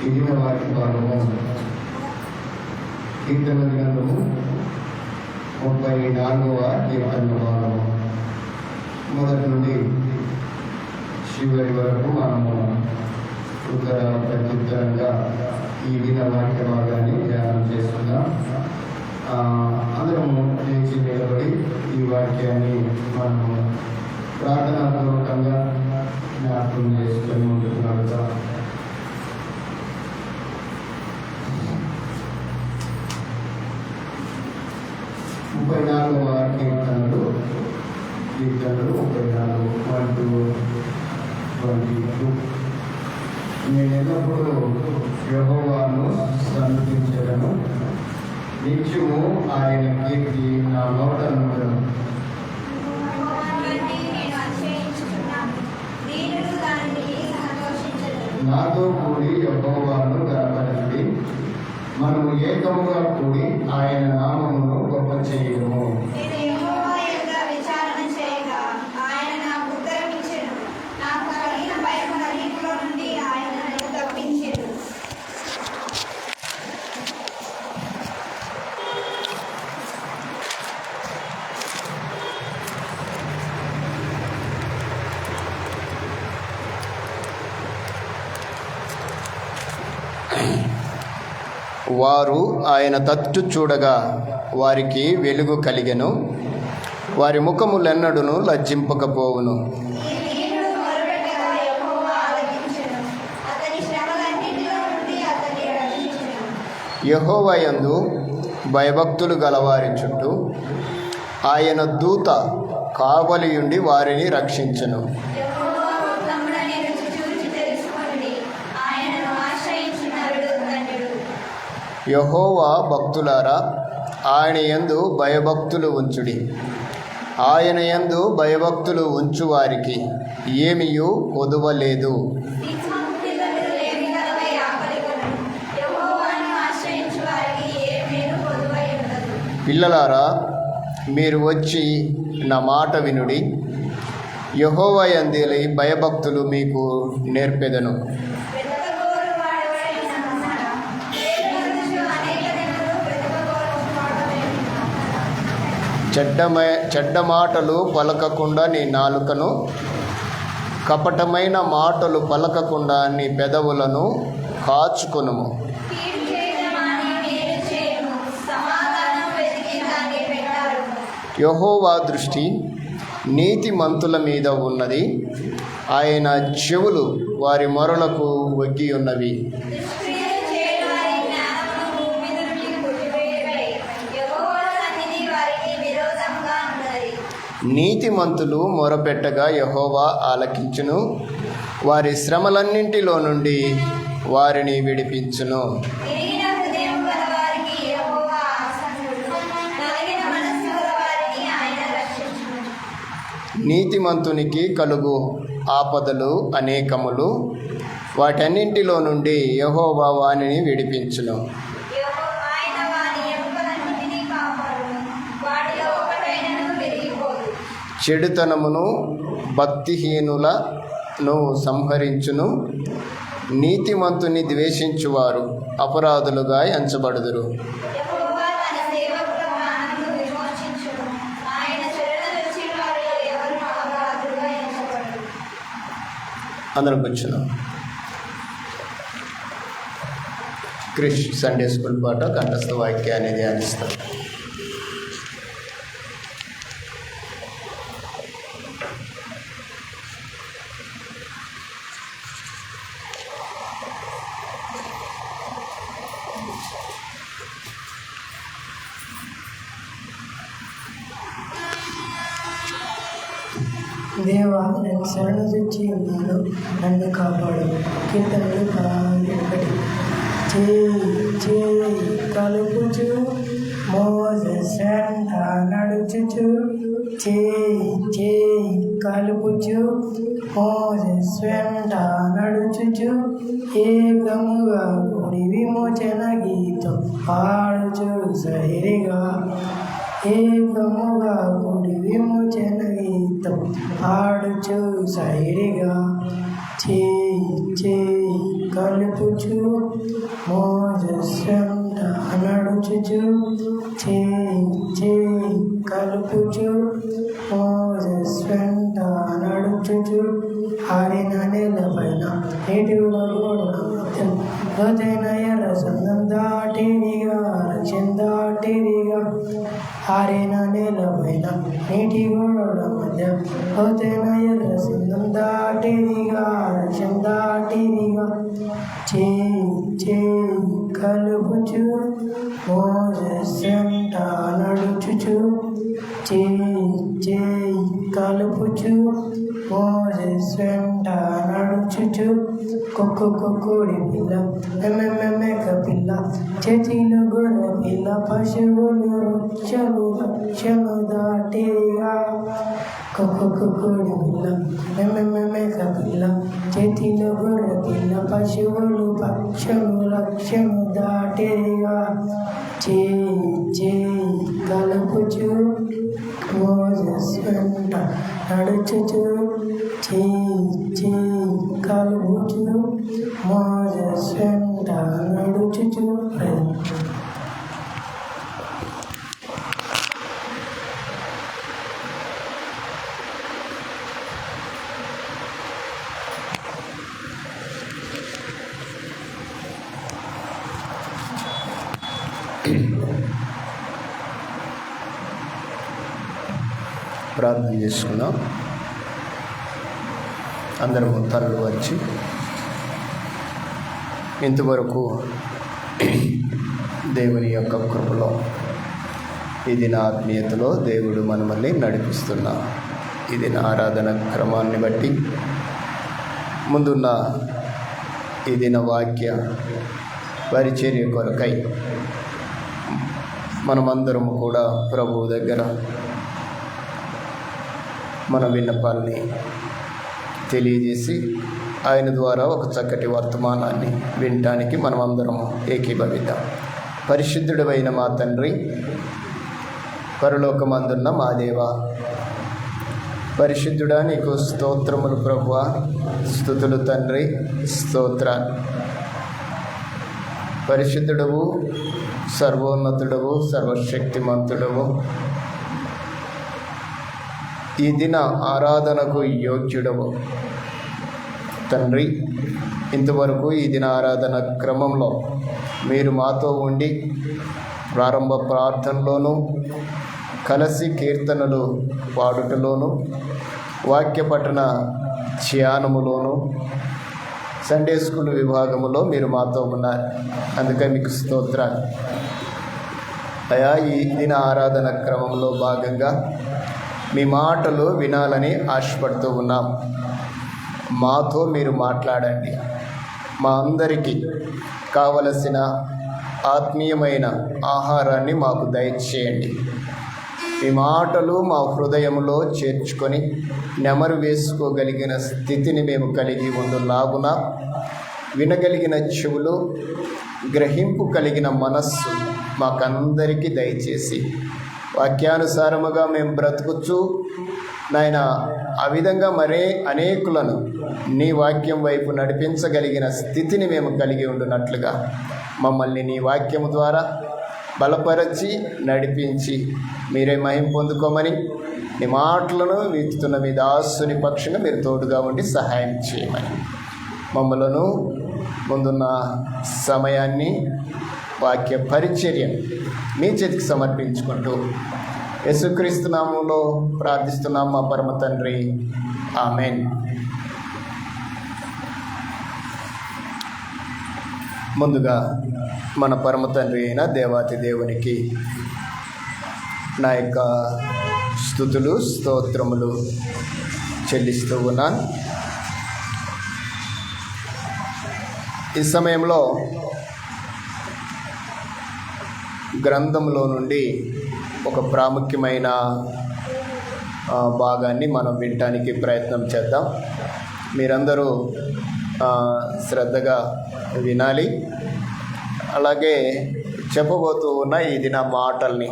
ఇది వాటి భాగము కీర్తన గ్రంథము 34వ కీర్తన భాగము మొదటి నుండి చివరి వరకు మనము ఉత్తర ప్రత్యుత్తరంగా ఈ దిన వాక్య భాగాన్ని ధ్యానం చేస్తున్నాం. అందరము లేచి నిలబడి ఈ వాక్యాన్ని మనము ప్రార్థనాపూర్వకంగా జ్ఞాపకం చేసుకొని ఉంటున్నాం. 34వ కీర్తనలు 1-22. నేను ఎల్లప్పుడూ యెహోవాను సన్నుతించెదను, నిత్యము ఆయన కీర్తి నా నోట నుండును. నాతో కూడి యెహోవాను గణపరచుడి, మనము ఏకముగా కూడి ఆయన నామమును గొప్ప చేయడము. వారు ఆయన తట్టు చూడగా వారికి వెలుగు కలిగెను, వారి ముఖములెన్నడును లజ్జింపకపోవును. యెహోవా యందు భయభక్తులు గలవారి చుట్టూ ఆయన దూత కావలియుండి వారిని రక్షించెను. యెహోవా భక్తులారా, ఆయన యందు భయభక్తులు ఉంచుడి. ఆయన యందు భయభక్తులు ఉంచువారికి ఏమీయూ కొదువలేదు. పిల్లలారా, మీరు వచ్చి నా మాట వినుడి. యెహోవా యందు భయభక్తులు మీకు నేర్పెదను. చెడ్డ మాటలు పలకకుండా నీ నాలుకను, కపటమైన మాటలు పలకకుండా నీ పెదవులను కాచుకొనుము. యెహోవా దృష్టి నీతిమంతుల మీద ఉన్నది, ఆయన చెవులు వారి మొరలకు ఒగ్గి ఉన్నవి. నీతిమంతులు మొరపెట్టగా యెహోవా ఆలకించును, వారి శ్రమలన్నింటిలో నుండి వారిని విడిపించును. నీతిమంతునికి కలుగు ఆపదలు అనేకములు, వాటన్నింటిలో నుండి యెహోవా వానిని విడిపించును. చెడుతనమును భక్తిహీనులను సంహరించును, నీతిమంతుని ద్వేషించువారు అపరాధులుగా ఎంచబడుదురు. అందరం కూర్చున్నాం. క్రిష్ సండే స్కూల్ పాట కంఠస్థ వాక్యాన్ని ధ్యానిస్తాం. దేవా, నేను శరణు తెచ్చి ఉన్నాను, నన్ను కాపాడు. కీర్తనలు 1. చేయి కలుపుచు మోసెస్ వెంట నడుచుచు, చేయి కలుపుచు మోసెస్ వెంట నడుచుచు, ఏకముగా కూడి విమోచన గీతం పాడుచు సైరిగా. ఏకముగా కూడి విమోచన గీతం పాడుచు సైరిగా. చేయి కలుపుచు మోజెస్ వెంట నడుచుచు చేయి కలుపుచు మోజెస్ వెంట నడుచుచు ఆరిన నేలపైన నీటి లోతైన ఎర్ర సంగం దాటిరిగా దాటిరిగా ఆరిన నేలపైన నీటి గోడల మధ్య లోతైన ఎర్ర సంగం దాటిరిగా దాటిరిగా చేయి కలుపుచు మోజెస్ వెంట నడుచుచు చేయి కలుపుచు మోజెస్ వెంట నడుచుచు కొక్కుడి పిల్ల మేక పిల్ల చేతిలో గొర్రె పిల్ల పశువులు రొచ్చలు దాటిగా కొక్కుడి పిల్ల మేక పిల్ల చేతిలో గొర్రె పిల్ల పశువులు రక్షలు దాటిగా చేయి కలుపుచు మోజెస్ వెంట నడుచుచు చేయి కలుపుచు మోజెస్ వెంట నడుచుచు. ప్రార్థన చేసుకుందాం. అందరము తలలు వచ్చి ఇంతవరకు దేవుని యొక్క కృపలో ఇది నా ఆత్మీయతలో దేవుడు మనల్ని నడిపిస్తున్నా ఇది నా ఆరాధన క్రమాన్ని బట్టి ముందున్న ఇది నా వాక్య పరిచర్య కొరకై మనమందరము కూడా ప్రభువు దగ్గర మన విన్నపాలని తెలియజేసి ఆయన ద్వారా ఒక చక్కటి వర్తమానాన్ని వినటానికి మనం అందరము ఏకీభవిద్దాం. పరిశుద్ధుడైన మా తండ్రి, పరలోకమందున్న మా దేవా, పరిశుద్ధుడా నీకు స్తోత్రములు ప్రభువా, స్తుతులు తండ్రి, స్తోత్రాలు. పరిశుద్ధుడవు, సర్వోన్నతుడవు, సర్వశక్తిమంతుడవు, ఈ దిన ఆరాధనకు యోగ్యుడవు తండ్రి. ఇంతవరకు ఈ దిన ఆరాధన క్రమంలో మీరు మాతో ఉండి ప్రారంభ ప్రార్థనలోనూ కలిసి కీర్తనలు పాడుటలోనూ వాక్య పఠన ధ్యానములోనూ సండే స్కూల్ విభాగములో మీరు మాతో ఉన్నారు. అందుకే మీకు స్తోత్రాలు అయా. ఈ దిన ఆరాధన క్రమంలో భాగంగా మీ మాటలు వినాలని ఆశపడుతూ ఉన్నాం. మాతో మీరు మాట్లాడండి. మా అందరికీ కావలసిన ఆత్మీయమైన ఆహారాన్ని మాకు దయచేయండి. మీ మాటలు మా హృదయంలో చేర్చుకొని నెమరు వేసుకోగలిగిన స్థితిని మేము కలిగి ఉండులాగున వినగలిగిన చెవులు, గ్రహింపు కలిగిన మనస్సు మాకందరికీ దయచేసి వాక్యానుసారముగా మేము బ్రతుకుచు నాయన ఆ విధంగా మరే అనేకులను నీ వాక్యం వైపు నడిపించగలిగిన స్థితిని మేము కలిగి ఉండునట్లుగా మమ్మల్ని నీ వాక్యము ద్వారా బలపరచి నడిపించి మీరే మహిమ పొందుకోమని నీ మాటలను వీస్తున్న మీ దాసుని పక్షంగా మీరు తోడుగా ఉండి సహాయం చేయమని మమ్మలను ముందున్న సమయాన్ని వాక్య పరిచర్య మీ చేతికి సమర్పించుకుంటూ యేసుక్రీస్తు నామములో ప్రార్థిస్తున్నాం మా పరమ తండ్రి, ఆమేన్. ముందుగా మన పరమ తండ్రి అయిన దేవాతి దేవునికి నా యొక్క స్తుతులు స్తోత్రములు చెల్లిస్తూ ఉన్నాను. ఈ సమయంలో గ్రంథంలో నుండి ఒక ప్రాముఖ్యమైన భాగాన్ని మనం వినటానికి ప్రయత్నం చేద్దాం. మీరందరూ శ్రద్ధగా వినాలి. అలాగే చెప్పబోతూ ఉన్న ఈ దిన మాటల్ని,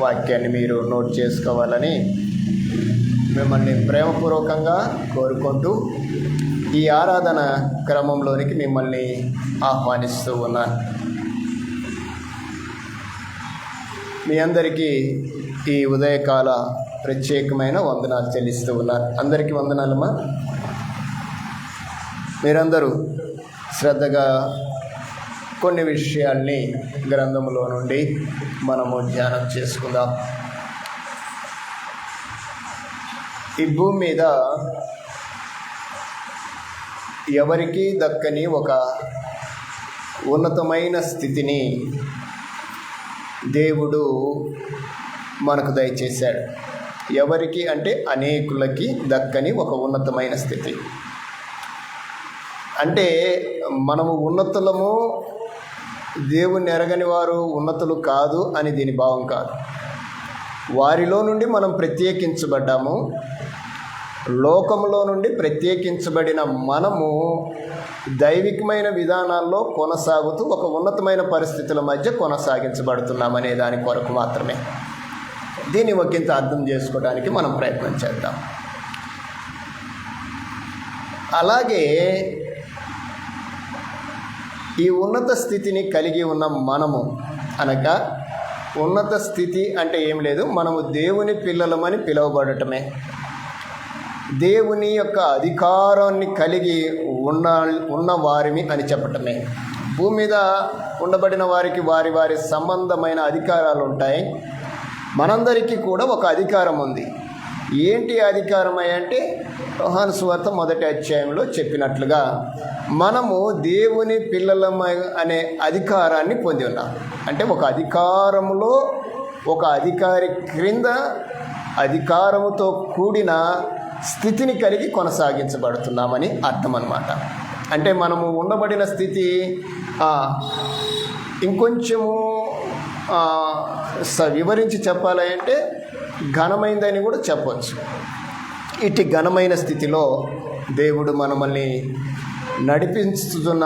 వాక్యాన్ని మీరు నోట్ చేసుకోవాలని మిమ్మల్ని ప్రేమపూర్వకంగా కోరుకుంటూ ఈ ఆరాధన క్రమంలోనికి మిమ్మల్ని ఆహ్వానిస్తూ ఉన్నాను. మీ అందరికీ ఈ ఉదయకాల ప్రత్యేకమైన వందనాలు చెల్లిస్తూ ఉన్నాను. అందరికీ వందనాలమ్మా. మీరందరూ శ్రద్ధగా కొన్ని విషయాల్ని గ్రంథములో నుండి మనము ధ్యానం చేసుకుందాం. ఈ భూమి మీద ఎవరికీ దక్కని ఒక ఉన్నతమైన స్థితిని దేవుడు మనకు దయచేశాడు. ఎవరికి అంటే అనేకులకి దక్కని ఒక ఉన్నతమైన స్థితి. అంటే మనము ఉన్నతులము, దేవుణ్ణి ఎరగని వారు ఉన్నతులు కాదు అని దీని భావం కాదు. వారిలో నుండి మనం ప్రత్యేకించబడ్డాము. లోకంలో నుండి ప్రత్యేకించబడిన మనము దైవికమైన విధానాల్లో కొనసాగుతూ ఒక ఉన్నతమైన పరిస్థితుల మధ్య కొనసాగించబడుతున్నామనే దాని కొరకు మాత్రమే. దీన్ని ఒకంత అర్థం చేసుకోవడానికి మనం ప్రయత్నం చేద్దాం. అలాగే ఈ ఉన్నత స్థితిని కలిగి ఉన్న మనము అనగా, ఉన్నత స్థితి అంటే ఏం లేదు, మనము దేవుని పిల్లలమని పిలువబడటమే. దేవుని యొక్క అధికారాన్ని కలిగి ఉన్న వారిని అని చెప్పటమే. భూమి మీద ఉండబడిన వారికి వారి వారి సంబంధమైన అధికారాలు ఉంటాయి. మనందరికీ కూడా ఒక అధికారం ఉంది. ఏంటి అధికారం అంటే, యోహాను సువార్త 1వ అధ్యాయంలో చెప్పినట్లుగా మనము దేవుని పిల్లలమ అనే అధికారాన్ని పొంది ఉన్నాం. అంటే ఒక అధికారములో ఒక అధికారి క్రింద అధికారముతో కూడిన స్థితిని కలిగి కొనసాగించబడుతున్నామని అర్థం అన్నమాట. అంటే మనము ఉండబడిన స్థితి ఇంకొంచెము వివరించి చెప్పాలంటే ఘనమైందని కూడా చెప్పవచ్చు. ఇటు ఘనమైన స్థితిలో దేవుడు మనల్ని నడిపిస్తున్న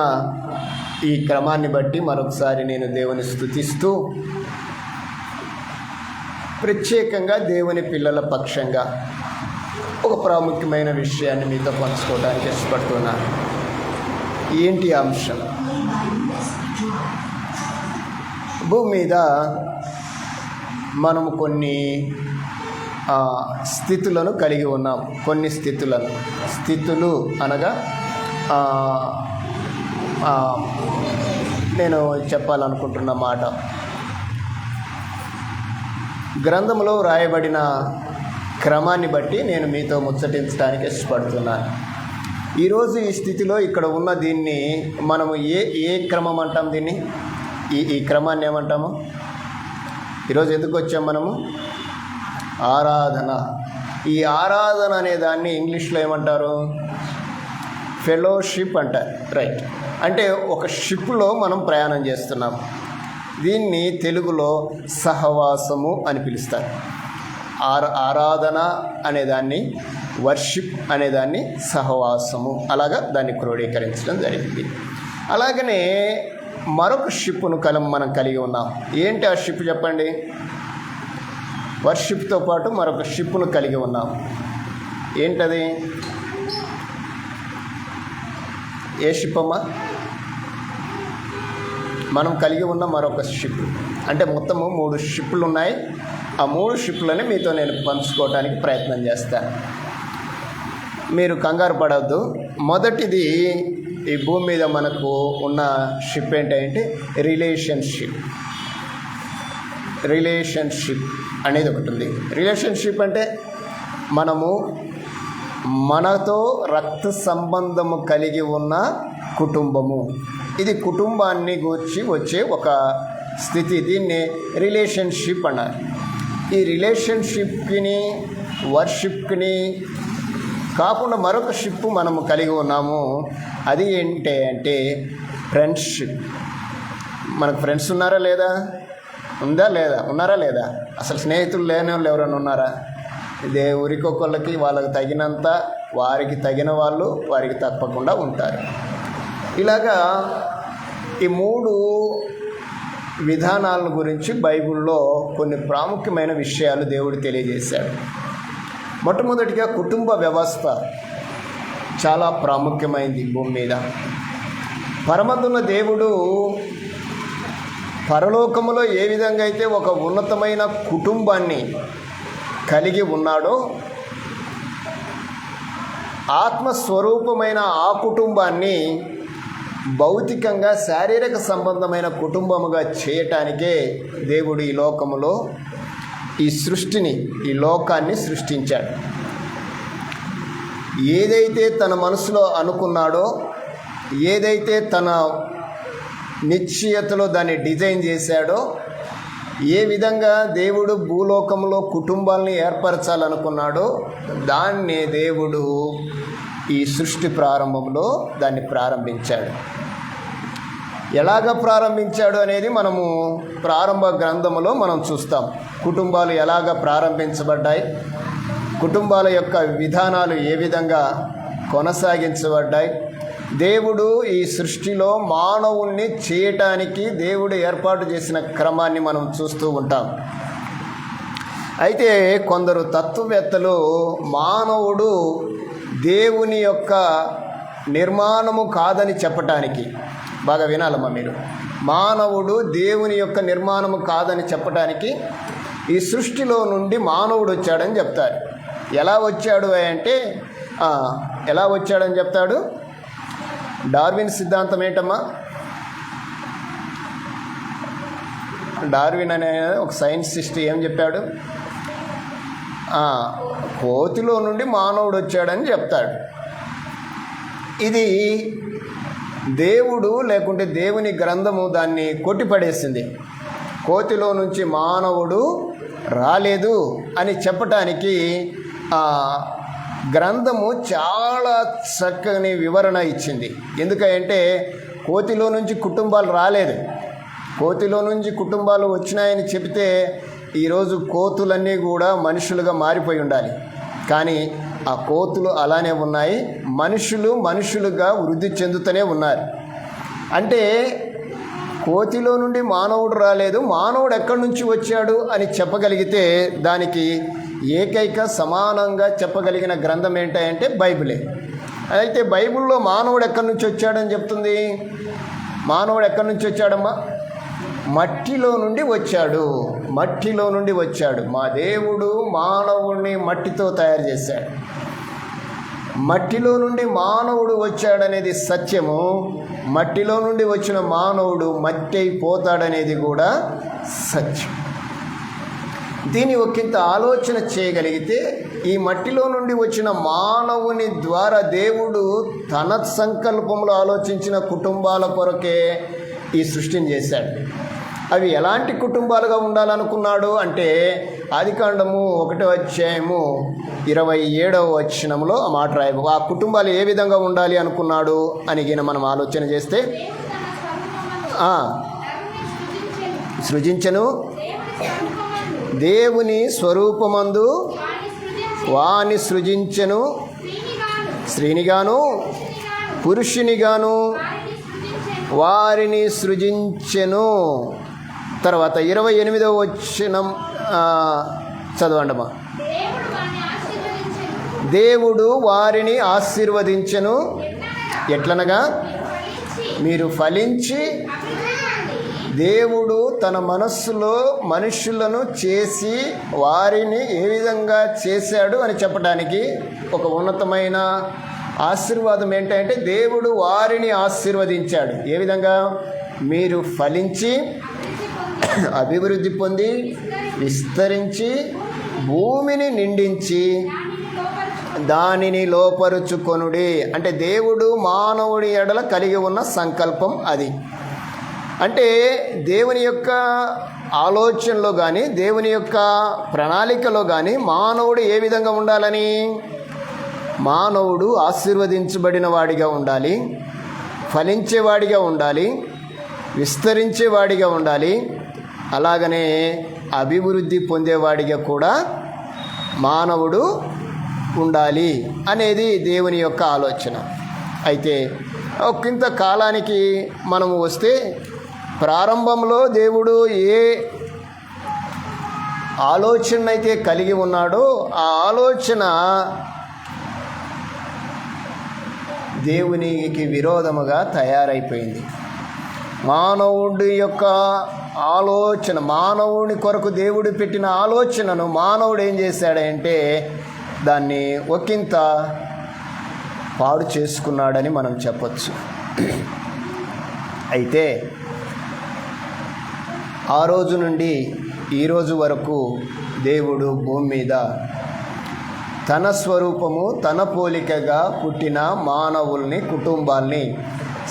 ఈ క్రమాన్ని బట్టి మరొకసారి నేను దేవుని స్తుతిస్తూ, ప్రత్యేకంగా దేవుని పిల్లల పక్షంగా ఒక ప్రాముఖ్యమైన విషయాన్ని మీతో పంచుకోవడానికి ఇష్టపడుతున్నాను. ఏంటి అంశం? భూమి మీద మనము కొన్ని స్థితులను కలిగి ఉన్నాం. కొన్ని స్థితులు అనగా నేను చెప్పాలనుకుంటున్న మాట, గ్రంథంలో రాయబడిన క్రమాన్ని బట్టి నేను మీతో ముచ్చటించడానికి ఇష్టపడుతున్నాను. ఈరోజు ఈ స్థితిలో ఇక్కడ ఉన్న దీన్ని మనము ఏ క్రమం అంటాం? దీన్ని ఈ క్రమాన్ని ఏమంటాము? ఈరోజు ఎందుకు వచ్చాం మనము? ఆరాధన. ఈ ఆరాధన అనే దాన్ని ఇంగ్లీష్లో ఏమంటారు? ఫెలోషిప్ అంటారు. రైట్. అంటే ఒక షిప్లో మనం ప్రయాణం చేస్తున్నాం. దీన్ని తెలుగులో సహవాసము అని పిలుస్తారు. ఆరాధన అనేదాన్ని, వర్షిప్ అనేదాన్ని సహవాసము, అలాగా దాన్ని క్రోడీకరించడం జరిగింది. అలాగనే మరొక షిప్ను మనం కలిగి ఉన్నాం. ఏంటి ఆ షిప్ చెప్పండి? వర్షిప్తో పాటు మరొక షిప్ను కలిగి ఉన్నాం. ఏంటది? ఏ షిప్ అమ్మా? మనం కలిగి ఉన్న మరొక షిప్. అంటే మొత్తము 3 షిప్లు ఉన్నాయి. ఆ 3 షిప్లని మీతో నేను పంచుకోవడానికి ప్రయత్నం చేస్తాను. మీరు కంగారు పడవద్దు. మొదటిది, ఈ భూమి మీద మనకు ఉన్న షిప్ ఏంటంటే రిలేషన్షిప్ అనేది ఒకటి ఉంది. రిలేషన్షిప్ అంటే మనము మనతో రక్త సంబంధము కలిగి ఉన్న కుటుంబము. ఇది కుటుంబాన్ని గూర్చి వచ్చే ఒక స్థితి. దీన్ని రిలేషన్షిప్ అన్నారు. ఈ రిలేషన్షిప్ని, వర్షిప్ని కాకుండా మరొక షిప్ మనము కలిగి ఉన్నాము. అది ఏంటి అంటే ఫ్రెండ్షిప్. మనకు ఫ్రెండ్స్ ఉన్నారా లేదా? ఉన్నారా లేదా? అసలు స్నేహితులు లేని వాళ్ళు ఎవరైనా ఉన్నారా? ఇదే ఊరికొకళ్ళకి వాళ్ళకి తగినంత, వారికి తగిన వాళ్ళు వారికి తప్పకుండా ఉంటారు. ఇలాగా ఈ 3 విధానాల గురించి బైబిల్లో కొన్ని ప్రాముఖ్యమైన విషయాలు దేవుడు తెలియజేశాడు. మొట్టమొదటిగా కుటుంబ వ్యవస్థ చాలా ప్రాముఖ్యమైంది భూమి మీద. పరమందున్న దేవుడు పరలోకములో ఏ విధంగా అయితే ఒక ఉన్నతమైన కుటుంబాన్ని కలిగి ఉన్నాడో, ఆత్మస్వరూపమైన ఆ కుటుంబాన్ని భౌతికంగా శారీరక సంబంధమైన కుటుంబముగా చేయటానికే దేవుడు ఈ లోకములో ఈ సృష్టిని, ఈ లోకాన్ని సృష్టించాడు. ఏదైతే తన మనసులో అనుకున్నాడో, ఏదైతే తన నిశ్చయతలో దాన్ని డిజైన్ చేశాడో, ఏ విధంగా దేవుడు భూలోకంలో కుటుంబాలని ఏర్పరచాలనుకున్నాడో దాన్నే దేవుడు ఈ సృష్టి ప్రారంభంలో దాన్ని ప్రారంభించాడు. ఎలాగ ప్రారంభించాడు అనేది మనము ప్రారంభ గ్రంథములో మనం చూస్తాం. కుటుంబాలు ఎలాగ ప్రారంభించబడ్డాయి, కుటుంబాల యొక్క విధానాలు ఏ విధంగా కొనసాగించబడ్డాయి, దేవుడు ఈ సృష్టిలో మానవుణ్ణి చేయటానికి దేవుడు ఏర్పాటు చేసిన క్రమాన్ని మనం చూస్తూ ఉంటాం. అయితే కొందరు తత్వవేత్తలు మానవుడు దేవుని యొక్క నిర్మాణము కాదని చెప్పటానికి, బాగా వినాలమ్మా మీరు, మానవుడు దేవుని యొక్క నిర్మాణము కాదని చెప్పటానికి ఈ సృష్టిలో నుండి మానవుడు వచ్చాడని చెప్తారు. ఎలా వచ్చాడు అంటే ఎలా వచ్చాడని చెప్తాడు? డార్విన్ సిద్ధాంతం ఏంటమ్మా? డార్విన్ అనే ఒక సైంటిస్ట్ ఏం చెప్పాడు? కోతిలో నుండి మానవుడు వచ్చాడని చెప్తాడు. ఇది దేవుడు లేకుంటే దేవుని గ్రంథము దాన్ని కొట్టిపడేసింది. కోతిలో నుంచి మానవుడు రాలేదు అని చెప్పటానికి గ్రంథము చాలా చక్కని వివరణ ఇచ్చింది. ఎందుకంటే కోతిలో నుంచి కుటుంబాలు రాలేదు. కోతిలో నుంచి కుటుంబాలు వచ్చినాయని చెబితే ఈరోజు కోతులన్నీ కూడా మనుషులుగా మారిపోయి ఉండాలి. కానీ ఆ కోతులు అలానే ఉన్నాయి, మనుషులుగా వృద్ధి చెందుతూనే ఉన్నారు. అంటే కోతిలో నుండి మానవుడు రాలేదు, మానవుడు ఎక్కడి నుంచి వచ్చాడు అని చెప్పగలిగితే దానికి ఏకైక సమానంగా చెప్పగలిగిన గ్రంథం ఏంటంటే బైబిలే. అయితే బైబిల్లో మానవుడు ఎక్కడి నుంచి వచ్చాడని చెప్తుంది. మానవుడు ఎక్కడి నుంచి వచ్చాడమ్మా? మట్టిలో నుండి వచ్చాడు. మట్టిలో నుండి వచ్చాడు. మా దేవుడు మానవుడిని మట్టితో తయారు చేశాడు. మట్టిలో నుండి మానవుడు వచ్చాడనేది సత్యము. మట్టిలో నుండి వచ్చిన మానవుడు మట్టి అయిపోతాడనేది కూడా సత్యం. దీన్ని ఒకంత ఆలోచన చేయగలిగితే ఈ మట్టిలో నుండి వచ్చిన మానవుని ద్వారా దేవుడు తన సంకల్పంలో ఆలోచించిన కుటుంబాల కొరకే ఈ సృష్టిని చేశాడు. అవి ఎలాంటి కుటుంబాలుగా ఉండాలనుకున్నాడు అంటే ఆదికాండము 1:27 ఆ మాట రాయబో. ఆ కుటుంబాలు ఏ విధంగా ఉండాలి అనుకున్నాడు అని మనం ఆలోచన చేస్తే సృజించను, దేవుని స్వరూపమందు వాని సృజించెను, స్త్రీనిగాను పురుషునిగాను వారిని సృజించెను. తర్వాత 28 చదవండమ్మా. దేవుడు వారిని ఆశీర్వదించెను. ఎట్లనగా మీరు ఫలించి, దేవుడు తన మనస్సులో మనుషులను చేసి వారిని ఏ విధంగా చేశాడు అని చెప్పడానికి ఒక ఉన్నతమైన ఆశీర్వాదం ఏంటంటే దేవుడు వారిని ఆశీర్వదించాడు. ఏ విధంగా? మీరు ఫలించి అభివృద్ధి పొంది విస్తరించి భూమిని నిండించి దానిని లోపరుచుకొనుడి. అంటే దేవుడు మానవుడి ఎడల కలిగి ఉన్న సంకల్పం అది. అంటే దేవుని యొక్క ఆలోచనలో కానీ దేవుని యొక్క ప్రణాళికలో కానీ మానవుడు ఏ విధంగా ఉండాలని, మానవుడు ఆశీర్వదించబడిన వాడిగా ఉండాలి, ఫలించేవాడిగా ఉండాలి, విస్తరించేవాడిగా ఉండాలి, అలాగనే అభివృద్ధి పొందేవాడిగా కూడా మానవుడు ఉండాలి అనేది దేవుని యొక్క ఆలోచన. అయితే ఒకంత కాలానికి మనము వస్తే ప్రారంభంలో దేవుడు ఆలోచన అయితే కలిగి ఉన్నాడో ఆ ఆలోచన దేవునికి విరోధముగా తయారైపోయింది. మానవుడి యొక్క ఆలోచన, మానవుని కొరకు దేవుడు పెట్టిన ఆలోచనను మానవుడు ఏం చేశాడంటే దాన్ని ఒకంత పాడు చేసుకున్నాడని మనం చెప్పచ్చు. అయితే ఆ రోజు నుండి ఈ రోజు వరకు దేవుడు భూమి మీద తన స్వరూపము తన పోలికగా పుట్టిన మానవుల్ని, కుటుంబాల్ని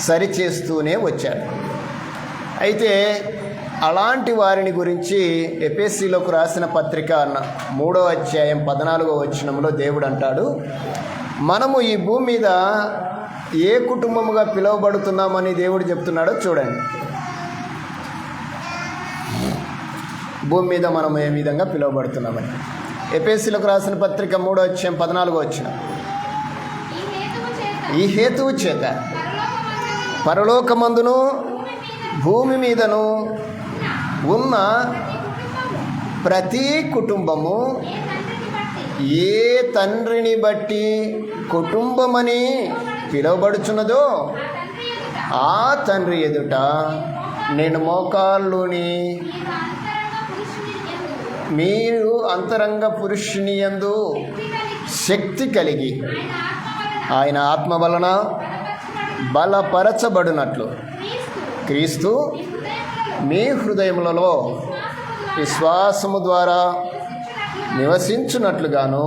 సరిచేస్తూనే వచ్చాడు. అయితే అలాంటి వారిని గురించి ఎఫెసీయులకు రాసిన పత్రిక 3వ అధ్యాయం 14వ వచనంలో దేవుడు అంటాడు, మనము ఈ భూమి మీద ఏ కుటుంబముగా పిలువబడుతున్నామని దేవుడు చెప్తున్నాడో చూడండి. భూమి మీద మనం ఏ విధంగా పిలువబడుతున్నామని ఎఫెసీయులకు రాసిన పత్రిక 3వ అధ్యాయం 14వ వచనం. ఈ హేతువు చేత పరలోకమందును భూమి మీదను ఉన్న ప్రతి కుటుంబము ఏ తండ్రిని బట్టి కుటుంబమని పిలువబడుచున్నదో ఆ తండ్రి ఎదుట నేను మోకాళ్ళుని మీరు అంతరంగ పురుషుని యందు శక్తి కలిగి ఆయన ఆత్మ వలన బలపరచబడినట్లు క్రీస్తు మీ హృదయములలో విశ్వాసము ద్వారా నివసించున్నట్లుగాను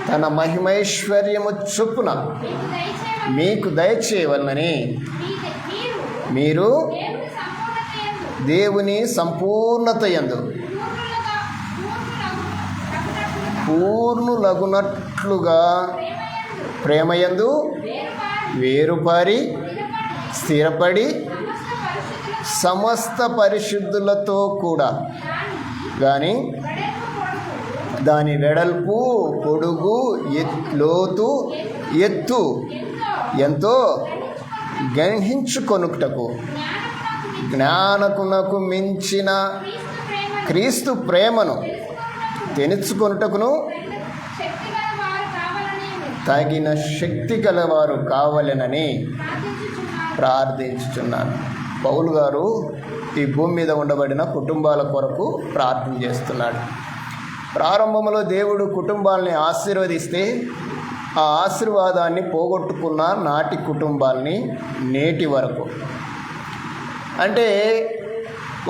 తన మహిమైశ్వర్యము చొప్పున మీకు దయచేయవలనని మీరు దేవుని సంపూర్ణత యందు పూర్ణులగునట్లుగా ప్రేమయందు వేరుపారి స్థిరపడి సమస్త పరిశుద్ధులతో కూడా కానీ దాని వెడల్పు, పొడుగు, లోతు, ఎత్తు ఎంతో గ్రహించుకొనుటకు జ్ఞానకునకు మించిన క్రీస్తు ప్రేమను తెలుసుకొనుటకును తగిన శక్తి గలవారు కావాలనని ప్రార్థించుచున్నాను. పౌలు గారు ఈ భూమి మీద ఉండబడిన కుటుంబాల కొరకు ప్రార్థన చేస్తున్నాడు. ప్రారంభంలో దేవుడు కుటుంబాలని ఆశీర్వదిస్తే ఆ ఆశీర్వాదాన్ని పోగొట్టుకున్న నాటి కుటుంబాలని నేటి వరకు, అంటే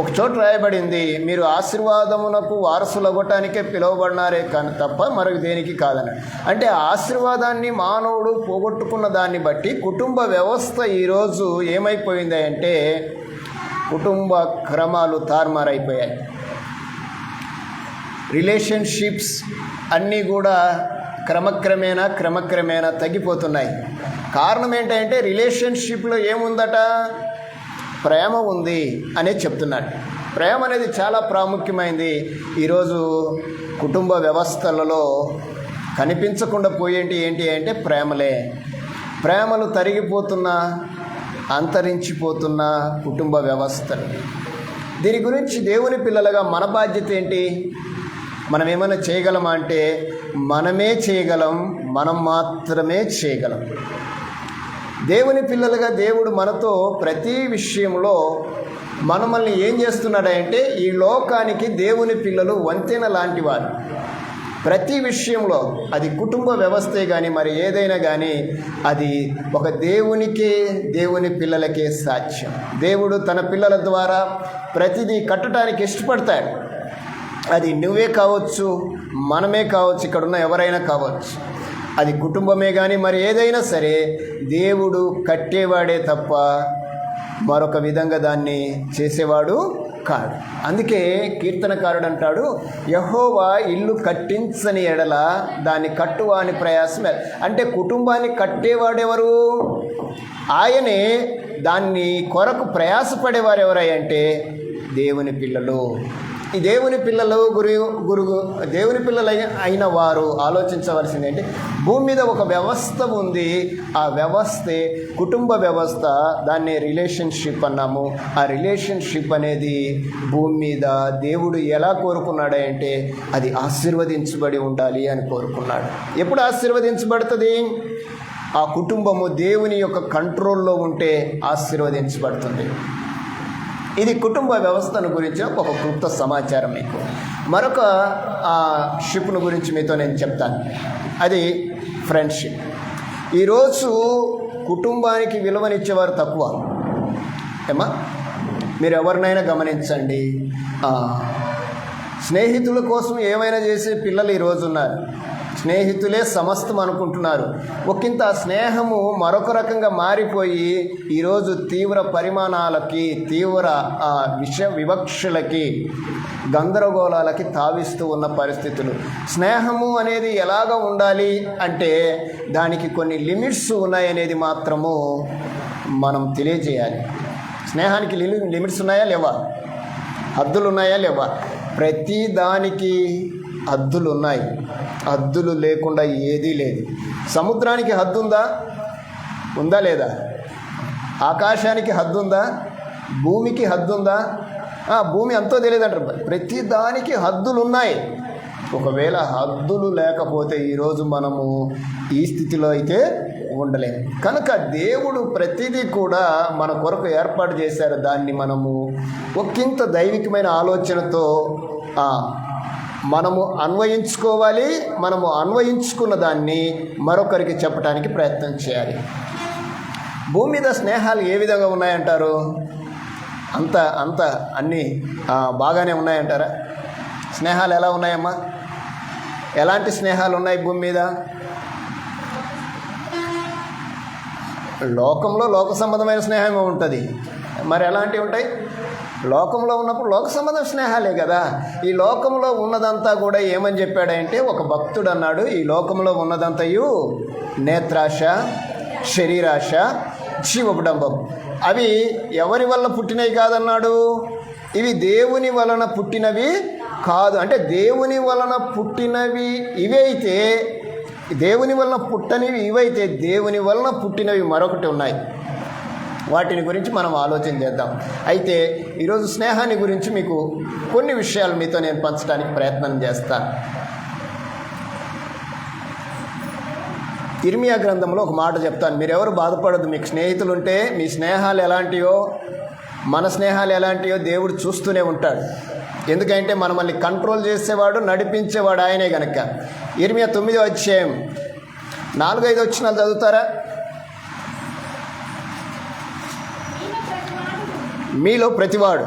ఒక చోట రాయబడింది, మీరు ఆశీర్వాదమునకు వారసులు అవ్వటానికే పిలువబడినారే కానీ తప్ప మరొక దేనికి కాదని. అంటే ఆశీర్వాదాన్ని మానవుడు పోగొట్టుకున్న దాన్ని బట్టి కుటుంబ వ్యవస్థ ఈరోజు ఏమైపోయింది అంటే కుటుంబ క్రమాలు తారుమారైపోయాయి. రిలేషన్షిప్స్ అన్నీ కూడా క్రమక్రమేణా తగ్గిపోతున్నాయి. కారణం ఏంటంటే రిలేషన్షిప్లో ఏముందట, ప్రేమ ఉంది అనే చెప్తున్నాడు. ప్రేమ అనేది చాలా ప్రాముఖ్యమైనది. ఈరోజు కుటుంబ వ్యవస్థలలో కనిపించకుండా పోయేంటి ఏంటి అంటే ప్రేమలే. ప్రేమలు తరిగిపోతున్న, అంతరించిపోతున్న కుటుంబ వ్యవస్థలు. దీని గురించి దేవుని పిల్లలుగా మన బాధ్యత ఏంటి? మనం ఏమైనా చేయగలమా అంటే మనమే చేయగలం, మనం మాత్రమే చేయగలం. దేవుని పిల్లలుగా దేవుడు మనతో ప్రతి విషయంలో మనల్ని ఏం చేస్తున్నాడంటే ఈ లోకానికి దేవుని పిల్లలు వంతెన లాంటి వారు. ప్రతి విషయంలో అది కుటుంబ వ్యవస్థే కానీ మరి ఏదైనా కానీ అది ఒక దేవునికే, దేవుని పిల్లలకే సాధ్యం. దేవుడు తన పిల్లల ద్వారా ప్రతిదీ కట్టడానికి ఇష్టపడతాడు. అది నువ్వే కావచ్చు, మనమే కావచ్చు, ఇక్కడున్న ఎవరైనా కావచ్చు. అది కుటుంబమే కానీ మరి ఏదైనా సరే దేవుడు కట్టేవాడే తప్ప మరొక విధంగా దాన్ని చేసేవాడు కాడు. అందుకే కీర్తనకారుడు అంటాడు, యెహోవా ఇల్లు కట్టించని ఎడల దాన్ని కట్టువాని ప్రయాసం. అంటే కుటుంబాన్ని కట్టేవాడెవరు? ఆయనే. దాన్ని కొరకు ప్రయాసపడేవారు ఎవరంటే దేవుని పిల్లలు. ఈ దేవుని పిల్లలు దేవుని పిల్లలు అయిన వారు ఆలోచించవలసింది ఏంటి, భూమి మీద ఒక వ్యవస్థ ఉంది. ఆ వ్యవస్థే కుటుంబ వ్యవస్థ. దాన్ని రిలేషన్షిప్ అన్నాము. ఆ రిలేషన్షిప్ అనేది భూమి మీద దేవుడు ఎలా కోరుకున్నాడు అంటే అది ఆశీర్వదించబడి ఉండాలి అని కోరుకున్నాడు. ఎప్పుడు ఆశీర్వదించబడుతుంది? ఆ కుటుంబము దేవుని యొక్క కంట్రోల్లో ఉంటే ఆశీర్వదించబడుతుంది. ఇది కుటుంబ వ్యవస్థను గురించి ఒక క్లుప్త సమాచారం. మీకు మరొక షిప్ను గురించి మీతో నేను చెప్తాను. అది ఫ్రెండ్షిప్. ఈరోజు కుటుంబానికి విలువనిచ్చేవారు తక్కువ. ఏమా, మీరు ఎవరినైనా గమనించండి, స్నేహితుల కోసం ఏమైనా చేసే పిల్లలు ఈరోజు ఉన్నారు. స్నేహితులే సమస్తం అనుకుంటున్నారు. ఒకంత స్నేహము మరొక రకంగా మారిపోయి ఈరోజు తీవ్ర పరిమాణాలకి, తీవ్ర వివక్షలకి, గందరగోళాలకి తావిస్తూ ఉన్న పరిస్థితులు. స్నేహము అనేది ఎలాగ ఉండాలి అంటే దానికి కొన్ని లిమిట్స్ ఉన్నాయనేది మాత్రము మనం తెలియజేయాలి. స్నేహానికి లిమిట్స్ ఉన్నాయా లేవా? హద్దులు ఉన్నాయా లేవా? ప్రతి దానికి హద్దులు ఉన్నాయి. హద్దులు లేకుండా ఏదీ లేదు. సముద్రానికి హద్దు ఉందా? ఉందా లేదా? ఆకాశానికి హద్దు ఉందా? భూమికి హద్దు ఉందా? భూమి అంతో తెలియదంటారు. ప్రతి దానికి హద్దులు ఉన్నాయి. ఒకవేళ హద్దులు లేకపోతే ఈరోజు మనము ఈ స్థితిలో అయితే ఉండలేము. కనుక దేవుడు ప్రతిదీ కూడా మన కొరకు ఏర్పాటు చేశారు. దాన్ని మనము ఒకంత దైవికమైన ఆలోచనతో మనము అన్వయించుకోవాలి. మనము అన్వయించుకున్న దాన్ని మరొకరికి చెప్పడానికి ప్రయత్నం చేయాలి. భూమి మీద స్నేహాలు ఏ విధంగా ఉన్నాయంటారు? అంత అన్నీ బాగానే ఉన్నాయంటారా? స్నేహాలు ఎలా ఉన్నాయమ్మా? ఎలాంటి స్నేహాలు ఉన్నాయి భూమి మీద? లోకంలో లోక సంబంధమైన స్నేహమే ఉంటుంది. మరి ఎలాంటివి ఉంటాయి? లోకంలో ఉన్నప్పుడు లోక సంబంధ స్నేహాలే కదా. ఈ లోకంలో ఉన్నదంతా కూడా ఏమని చెప్పాడంటే, ఒక భక్తుడు అన్నాడు, ఈ లోకంలో ఉన్నదంతయు నేత్రాశ, శరీరాశ, జీవబుడంబం. అవి ఎవరి వల్ల పుట్టినవి కాదన్నాడు. ఇవి దేవుని వలన పుట్టినవి కాదు. అంటే దేవుని వలన పుట్టినవి ఇవైతే, దేవుని వలన పుట్టనివి ఇవైతే, దేవుని వలన పుట్టినవి మరొకటి ఉన్నాయి. వాటిని గురించి మనం ఆలోచన చేద్దాం. అయితే ఈరోజు స్నేహాన్ని గురించి మీకు కొన్ని విషయాలు మీతో నేను పంచడానికి ప్రయత్నం చేస్తాను. ఇర్మియా గ్రంథంలో ఒక మాట చెప్తాను. మీరు ఎవరు బాధపడద్దు. మీకు స్నేహితులు ఉంటే మీ స్నేహాలు ఎలాంటివో, మన స్నేహాలు ఎలాంటివో దేవుడు చూస్తూనే ఉంటాడు. ఎందుకంటే మనల్ని కంట్రోల్ చేసేవాడు, నడిపించేవాడు ఆయనే కనుక. ఇర్మియా 9వ అధ్యాయం 4-5 వచనాలు చదువుతారా? మీలో ప్రతివాడు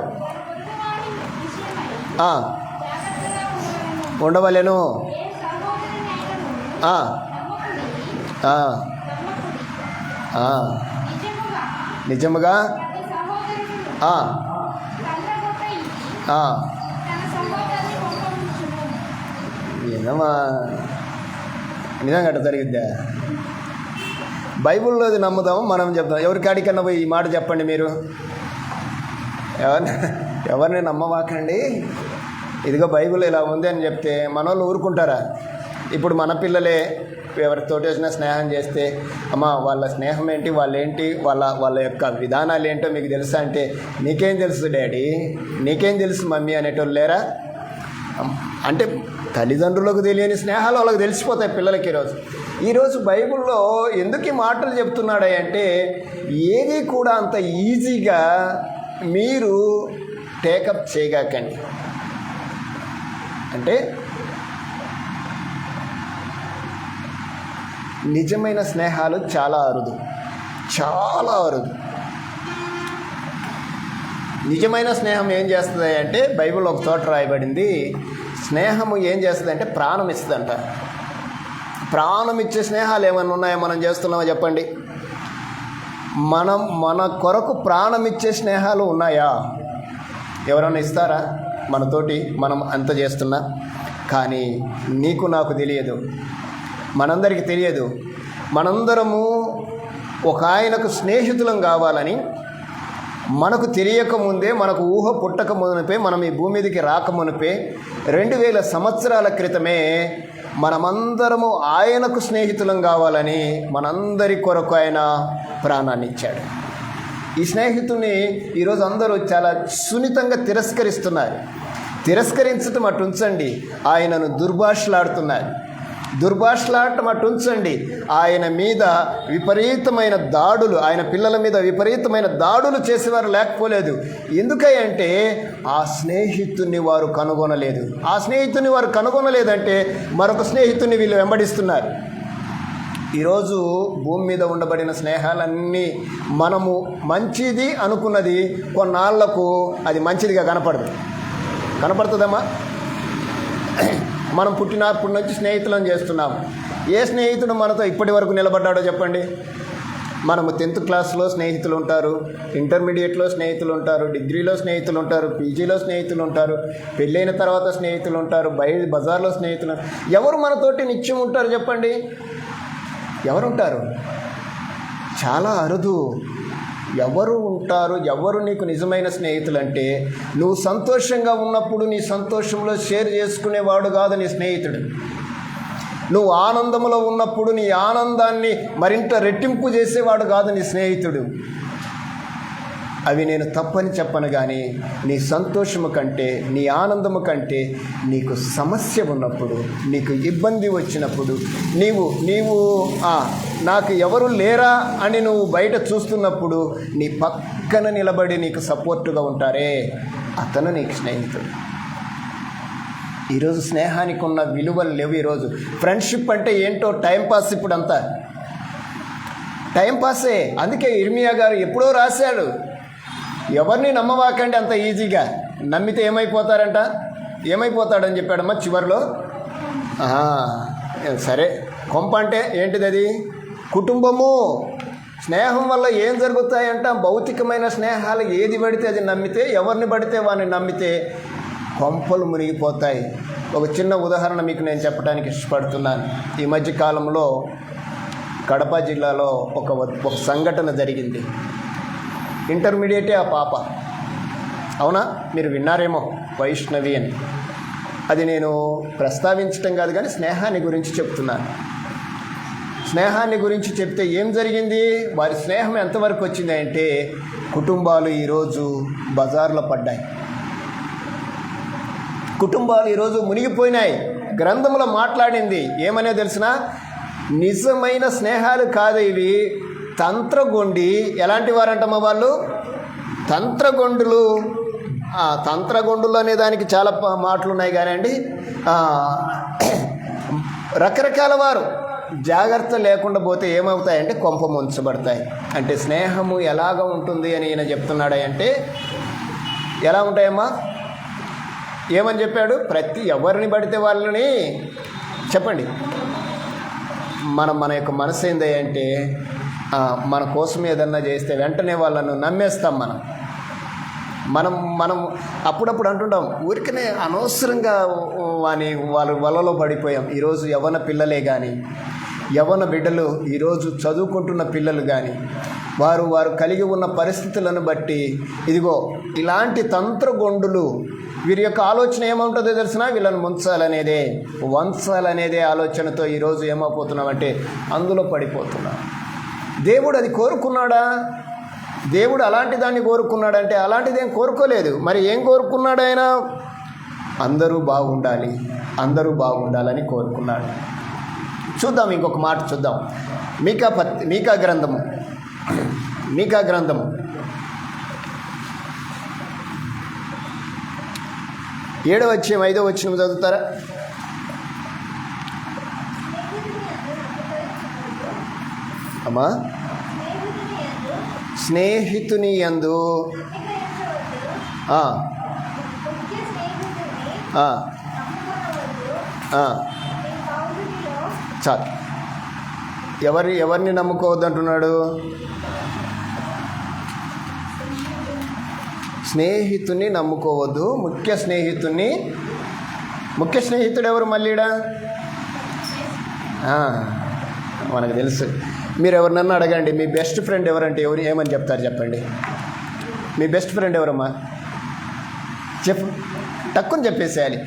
ఉండవలెను. నిజముగా ఏమా నిజంగా అట్ట జరిగిద్దా? బైబిల్లో నమ్ముదాము, మనం చెప్తాం. ఎవరికాడికన్నా పోయి ఈ మాట చెప్పండి. మీరు ఎవరిని నమ్మవాకండి, ఇదిగో బైబిల్ ఇలా ఉంది అని చెప్తే మన వాళ్ళు ఊరుకుంటారా? ఇప్పుడు మన పిల్లలే ఎవరితోటి వచ్చినా స్నేహం చేస్తే, అమ్మ వాళ్ళ స్నేహం ఏంటి, వాళ్ళేంటి, వాళ్ళ యొక్క విధానాలు ఏంటో మీకు తెలుసా అంటే, నీకేం తెలుసు డాడీ, నీకేం తెలుసు మమ్మీ అనేటోళ్ళు లేరా? అంటే తల్లిదండ్రులకు తెలియని స్నేహాలు వాళ్ళకి తెలిసిపోతాయి పిల్లలకి. ఈరోజు బైబిల్లో ఎందుకు ఈ మాటలు చెప్తున్నాడంటే, ఏది కూడా అంత ఈజీగా మీరు టేకప్ చేయగాకండి. అంటే నిజమైన స్నేహాలు చాలా అరుదు, చాలా అరుదు. నిజమైన స్నేహం ఏం చేస్తుంది అంటే, బైబిల్ ఒక చోట రాయబడింది, స్నేహము ఏం చేస్తుంది అంటే ప్రాణం ఇస్తుందంట. ప్రాణం ఇచ్చే స్నేహాలు ఏమైనా ఉన్నాయో మనం చేస్తున్నామో చెప్పండి? మన కొరకు ప్రాణం ఇచ్చే స్నేహాలు ఉన్నాయా? ఎవరైనా ఇస్తారా మనతోటి? మనం అంత చేస్తున్నా కానీ నీకు నాకు తెలియదు, మనందరికీ తెలియదు. మనందరము ఒక ఆయనకు స్నేహితులం కావాలని మనకు తెలియకముందే, మనకు ఊహ పుట్టక మునిపే, మనం ఈ భూమి మీదకి రాకమునిపే 2000 సంవత్సరాల క్రితమే మనమందరము ఆయనకు స్నేహితులం కావాలని మనందరి కొరకు ఆయన ప్రాణాన్ని ఇచ్చాడు. ఈ స్నేహితుని ఈరోజు అందరూ చాలా సున్నితంగా తిరస్కరిస్తున్నారు. తిరస్కరించటం అటు ఉంచండి, ఆయనను దుర్భాషలాడటం అటు ఉంచండి, ఆయన మీద విపరీతమైన దాడులు, ఆయన పిల్లల మీద విపరీతమైన దాడులు చేసేవారు లేకపోలేదు. ఎందుకంటే ఆ స్నేహితుడిని వారు కనుగొనలేదు. ఆ స్నేహితుడిని వారు కనుగొనలేదంటే మరొక స్నేహితుడిని వీళ్ళు వెంబడిస్తున్నారు. ఈరోజు భూమి మీద ఉండబడిన స్నేహాలన్నీ మనము మంచిది అనుకున్నది కొన్నాళ్లకు అది మంచిదిగా కనపడుతుందమ్మా. మనం పుట్టినప్పటి నుంచి స్నేహితులను చేస్తున్నాము. ఏ స్నేహితుడు మనతో ఇప్పటి వరకు నిలబడ్డాడో చెప్పండి. మనము 10th క్లాస్లో స్నేహితులు ఉంటారు, ఇంటర్మీడియట్లో స్నేహితులు ఉంటారు, డిగ్రీలో స్నేహితులు ఉంటారు, పీజీలో స్నేహితులు ఉంటారు, పెళ్ళైన తర్వాత స్నేహితులు ఉంటారు, బజార్లో స్నేహితులు. ఎవరు మనతోటి నిత్యం ఉంటారు చెప్పండి? ఎవరుంటారు? చాలా అరుదు. ఎవరు ఉంటారు? ఎవరు నీకు నిజమైన స్నేహితులు అంటే, నువ్వు సంతోషంగా ఉన్నప్పుడు నీ సంతోషంలో షేర్ చేసుకునేవాడు కాదు నీ స్నేహితుడు. నువ్వు ఆనందంలో ఉన్నప్పుడు నీ ఆనందాన్ని మరింత రెట్టింపు చేసేవాడు కాదు నీ స్నేహితుడు. అవి నేను తప్పని చెప్పను, కానీ నీ సంతోషము కంటే, నీ ఆనందము కంటే, నీకు సమస్య ఉన్నప్పుడు, నీకు ఇబ్బంది వచ్చినప్పుడు, నీవు నాకు ఎవరు లేరా అని నువ్వు బయట చూస్తున్నప్పుడు నీ పక్కన నిలబడి నీకు సపోర్టుగా ఉంటారే, అతను నీకు స్నేహితుడు. ఈరోజు స్నేహానికి ఉన్న విలువలు లేవు. ఈరోజు ఫ్రెండ్షిప్ అంటే ఏంటో టైంపాస్. ఇప్పుడు అంతా టైంపాసే. అందుకే ఇర్మియా గారు ఎప్పుడో రాశాడు, ఎవరిని నమ్మవాకండి అంత ఈజీగా. నమ్మితే ఏమైపోతాడని చెప్పాడమ్మా చివరిలో. సరే, కొంప అంటే ఏంటిది? అది కుటుంబము. స్నేహం వల్ల ఏం జరుగుతాయంట? భౌతికమైన స్నేహాలు ఏది పడితే అది నమ్మితే, ఎవరిని పడితే వాడిని నమ్మితే కొంపలు మునిగిపోతాయి. ఒక చిన్న ఉదాహరణ మీకు నేను చెప్పడానికి ఇష్టపడుతున్నాను. ఈ మధ్యకాలంలో కడప జిల్లాలో ఒక సంఘటన జరిగింది. ఇంటర్మీడియటే ఆ పాప, అవునా? మీరు విన్నారేమో, వైష్ణవి అని. అది నేను ప్రస్తావించటం కాదు, కానీ స్నేహాన్ని గురించి చెప్తున్నాను. స్నేహాన్ని గురించి చెప్తే ఏం జరిగింది? వారి స్నేహం ఎంతవరకు వచ్చింది అంటే, కుటుంబాలు ఈరోజు బజార్లో పడ్డాయి. కుటుంబాలు ఈరోజు మునిగిపోయినాయి. గ్రంథంలో మాట్లాడింది ఏమనే తెలిసిన? నిజమైన స్నేహాలు కాదు ఇవి, తంత్రగొండి. ఎలాంటి వారంటమ్మా వాళ్ళు? తంత్రగొండులు. తంత్రగొండులు అనే దానికి చాలా మాటలు ఉన్నాయి కానీ అండి, రకరకాల వారు. జాగ్రత్త లేకుండా పోతే ఏమవుతాయంటే కొంప ముంచబడతాయి. అంటే స్నేహము ఎలాగ ఉంటుంది అని ఈయన చెప్తున్నాడు అంటే, ఎలా ఉంటాయమ్మా? ఏమని చెప్పాడు? ఎవరిని పడితే వాళ్ళని చెప్పండి. మన యొక్క మనసు ఏంది అంటే, మన కోసం ఏదన్నా చేస్తే వెంటనే వాళ్ళను నమ్మేస్తాం. మనం అప్పుడప్పుడు అంటుంటాం, ఊరికనే అనవసరంగా వాళ్ళ వలలో పడిపోయాం. ఈరోజు యవ్వన పిల్లలే కానీ, యవ్వన బిడ్డలు, ఈరోజు చదువుకుంటున్న పిల్లలు కానీ, వారు కలిగి ఉన్న పరిస్థితులను బట్టి ఇదిగో ఇలాంటి తంత్రగొండులు, వీరి యొక్క ఆలోచన ఏముంటుందో తెలిసినా, వీళ్ళని వంచాలనేదే ఆలోచనతో ఈరోజు ఏమైపోతున్నామంటే అందులో పడిపోతున్నాం. దేవుడు అది కోరుకున్నాడా? దేవుడు అలాంటి దాన్ని కోరుకున్నాడంటే అలాంటిది ఏం కోరుకోలేదు. మరి ఏం కోరుకున్నాడు ఆయన? అందరూ బాగుండాలని కోరుకున్నాడు. చూద్దాం, ఇంకొక మాట చూద్దాం. మీకా గ్రంథము 7వ అధ్యాయం 5వ వచనం చదువుతారా? అమ్మా, స్నేహితుని యందు చాలు. ఎవరిని నమ్ముకోవద్దు అంటున్నాడు? స్నేహితుని నమ్ముకోవద్దు. ముఖ్య స్నేహితుడు ఎవరు మళ్ళీడా? మనకు తెలుసు. మీరు ఎవరినన్నా అడగండి, మీ బెస్ట్ ఫ్రెండ్ ఎవరంటే ఏమని చెప్తారు చెప్పండి? మీ బెస్ట్ ఫ్రెండ్ ఎవరమ్మా? చెప్పు, టక్కుని చెప్పేసేయాలి.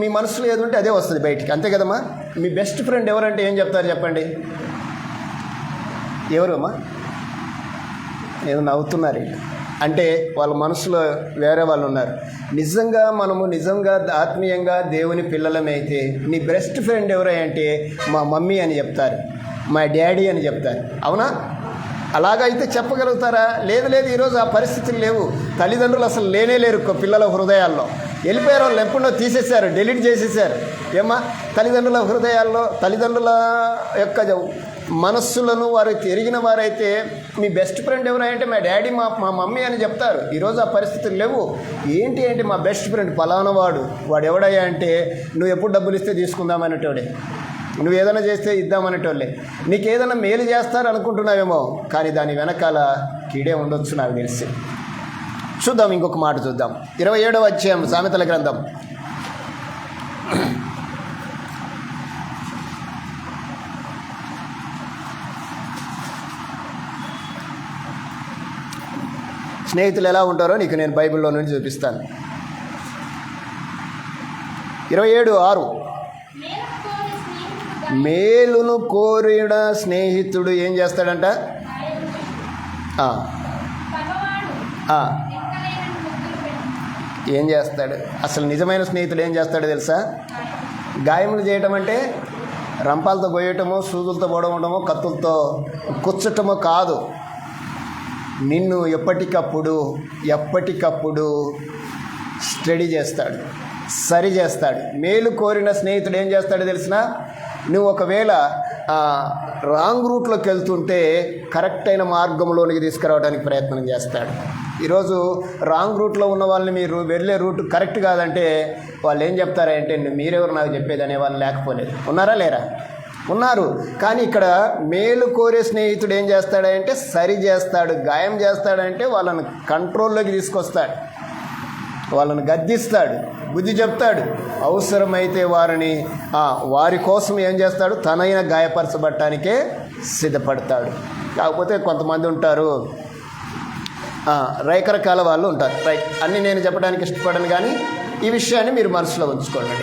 మీ మనసులో ఏది ఉంటే అదే వస్తుంది బయటికి, అంతే కదమ్మా? మీ బెస్ట్ ఫ్రెండ్ ఎవరంటే ఏం చెప్తారు చెప్పండి? ఎవరు అమ్మా? ఏదో నవ్వుతున్నారు. అంటే వాళ్ళ మనసులో వేరే వాళ్ళు ఉన్నారు. నిజంగా ఆత్మీయంగా దేవుని పిల్లలమైతే నీ బెస్ట్ ఫ్రెండ్ ఎవరంటే మా మమ్మీ అని చెప్తారు, మా డాడీ అని చెప్తారు. అవునా? అలాగైతే చెప్పగలుగుతారా? లేదు, ఈరోజు ఆ పరిస్థితులు లేవు. తల్లిదండ్రులు అసలు లేరు పిల్లల హృదయాల్లో. వెళ్ళిపోయారు, వాళ్ళు ఎప్పుడో తీసేశారు, డిలీట్ చేసేసారు. ఏమ్మా, తల్లిదండ్రుల హృదయాల్లో, తల్లిదండ్రుల యొక్క మనస్సులను వారు ఎరిగిన వారైతే మీ బెస్ట్ ఫ్రెండ్ ఎవరంటే మా డాడీ, మా మమ్మీ అని చెప్తారు. ఈరోజు ఆ పరిస్థితులు లేవు. ఏంటి అంటే మా బెస్ట్ ఫ్రెండ్ పలానా వాడు ఎవడయ్యా అంటే నువ్వు ఎప్పుడు డబ్బులు ఇస్తే తీసుకుందామనేటోడే, నువ్వు ఏదైనా చేస్తే ఇద్దామనేటోళ్ళే, నీకు ఏదైనా మేలు చేస్తారు అనుకుంటున్నావేమో, కానీ దాని వెనకాల కీడే ఉండొచ్చు నాకు తెలిసి. చూద్దాం, ఇంకొక మాట చూద్దాం. 27వ అధ్యాయం సామెతల గ్రంథం. స్నేహితులు ఎలా ఉంటారో నీకు నేను బైబిల్లో నుంచి చూపిస్తాను. 27:6 మేలును కోరిన స్నేహితుడు ఏం చేస్తాడంట? ఏం చేస్తాడు? అసలు నిజమైన స్నేహితుడు ఏం చేస్తాడో తెలుసా? గాయములు చేయటం అంటే రంపాలతో గొయ్యటమో, సూదులతో పొడవటమో, కత్తులతో కుచ్చటమో కాదు. నిన్ను ఎప్పటికప్పుడు స్టడీ చేస్తాడు, సరి చేస్తాడు. మేలు కోరిన స్నేహితుడు ఏం చేస్తాడో తెలిసినా, నువ్వు ఒకవేళ రాంగ్ రూట్లోకి వెళ్తుంటే కరెక్ట్ అయిన మార్గంలోనికి తీసుకురావడానికి ప్రయత్నం చేస్తాడు. ఈరోజు రాంగ్ రూట్లో ఉన్న వాళ్ళని మీరు వెళ్ళే రూట్ కరెక్ట్ కాదంటే వాళ్ళు ఏం చెప్తారంటే మీరెవరు నాకు చెప్పేది అనే వాళ్ళు లేకపోలేదు. ఉన్నారా లేరా? ఉన్నారు. కానీ ఇక్కడ మేలు కోరే స్నేహితుడు ఏం చేస్తాడంటే సరి చేస్తాడు. గాయం చేస్తాడంటే వాళ్ళని కంట్రోల్లోకి తీసుకొస్తాడు, వాళ్ళని గద్దిస్తాడు, బుద్ధి చెప్తాడు. అవసరమైతే వారి కోసం ఏం చేస్తాడు? తనైన గాయపరచబడటానికే సిద్ధపడతాడు. కాకపోతే కొంతమంది ఉంటారు, రకరకాల వాళ్ళు ఉంటారు. రైట్, అన్నీ నేను చెప్పడానికి ఇష్టపడను, కానీ ఈ విషయాన్ని మీరు మనసులో ఉంచుకోండి.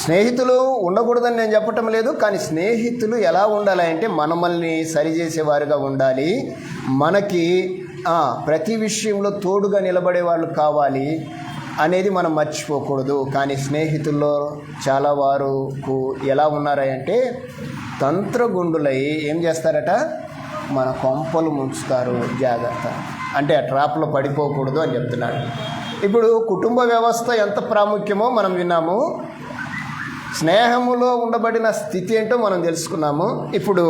స్నేహితులు ఉండకూడదని నేను చెప్పటం లేదు, కానీ స్నేహితులు ఎలా ఉండాలి అంటే మనల్ని సరిచేసేవారుగా ఉండాలి. మనకి ప్రతి విషయంలో తోడుగా నిలబడే వాళ్ళు కావాలి అనేది మనం మర్చిపోకూడదు. కానీ స్నేహితుల్లో చాలా వారుకు ఎలా ఉన్నారంటే తంత్రగుండులై ఏం చేస్తారట? మన కొంపలు ముంచుతారు. జాగ్రత్త, అంటే ఆ ట్రాప్లో పడిపోకూడదు అని చెప్తున్నాడు. ఇప్పుడు కుటుంబ వ్యవస్థ ఎంత ప్రాముఖ్యమో మనం విన్నాము. స్నేహములో ఉండబడిన స్థితి ఏంటో మనం తెలుసుకున్నాము. ఇప్పుడు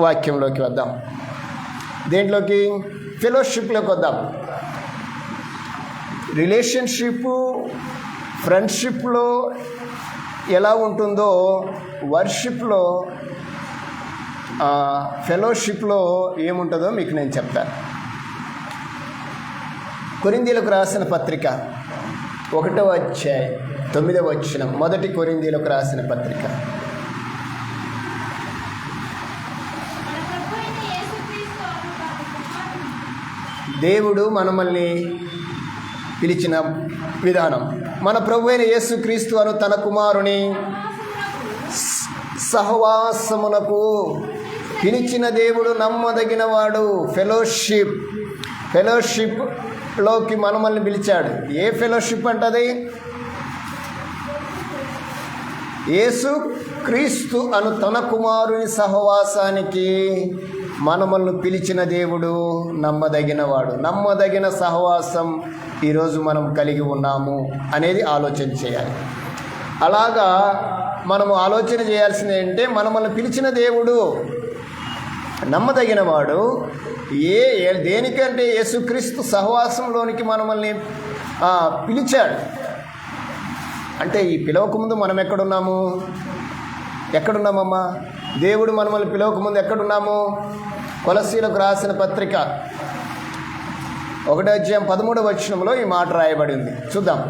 వాక్యంలోకి వద్దాం. దేంట్లోకి? ఫెలోషిప్లోకి వద్దాం. రిలేషన్షిప్, ఫ్రెండ్షిప్లో ఎలా ఉంటుందో వర్షిప్లో, ఫెలోషిప్లో ఏముంటుందో మీకు నేను చెప్తాను. కొరింథీయులకు రాసిన పత్రిక 1వ అధ్యాయం 9వ వచనం. 1 కొరింథీయులకు రాసిన పత్రిక. దేవుడు మనల్ని పిలిచిన విధానం, మన ప్రభు అయిన యేసుక్రీస్తు అను తన కుమారుని సహవాసమునకు పిలిచిన దేవుడు నమ్మదగిన వాడు. ఫెలోషిప్లోకి మనల్ని పిలిచాడు. ఏ ఫెలోషిప్ అంటది? యేసుక్రీస్తు అను తన కుమారుని సహవాసానికి మనల్ని పిలిచిన దేవుడు నమ్మదగినవాడు. నమ్మదగిన సహవాసం ఈరోజు మనం కలిగి ఉన్నాము అనేది ఆలోచన చేయాలి. అలాగా మనము ఆలోచన చేయాల్సింది ఏంటంటే మనల్ని పిలిచిన దేవుడు నమ్మదగినవాడు. దేనికంటే యేసుక్రీస్తు సహవాసంలోనికి మనల్ని పిలిచాడు. అంటే ఈ పిలవకముందు మనం ఎక్కడున్నామమ్మా? దేవుడు మనల్ని పిలవకముందు ఎక్కడున్నాము? కొలస్సీలకు రాసిన పత్రిక 1వ అధ్యాయం 13వ వచనంలో ఈ మాట రాయబడి ఉంది. చూద్దాం.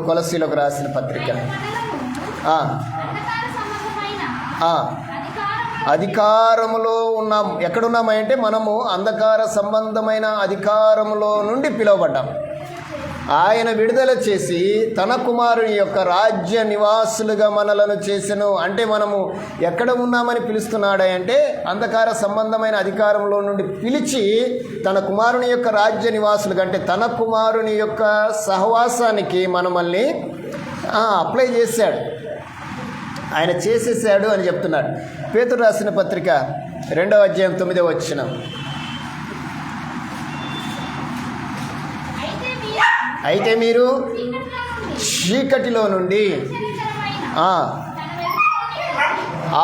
కొలస్సీలకు రాసిన పత్రిక. అధికారములో ఉన్నాం. ఎక్కడున్నామంటే మనము అంధకార సంబంధమైన అధికారములో నుండి పిలువబడ్డాం. ఆయన విడుదల చేసి తన కుమారుని యొక్క రాజ్య నివాసులుగా మనలను చేసెను. అంటే మనము ఎక్కడ ఉన్నామని పిలుస్తున్నాడంటే అంధకార సంబంధమైన అధికారంలో నుండి పిలిచి తన కుమారుని యొక్క రాజ్య నివాసులుగా, అంటే తన కుమారుని యొక్క సహవాసానికి మనల్ని అప్లై చేశాడు, ఆయన చేసేసాడు అని చెప్తున్నాడు. పేతురు రాసిన పత్రిక 2వ అధ్యాయం 9వ వచనం. అయితే మీరు చీకటిలో నుండి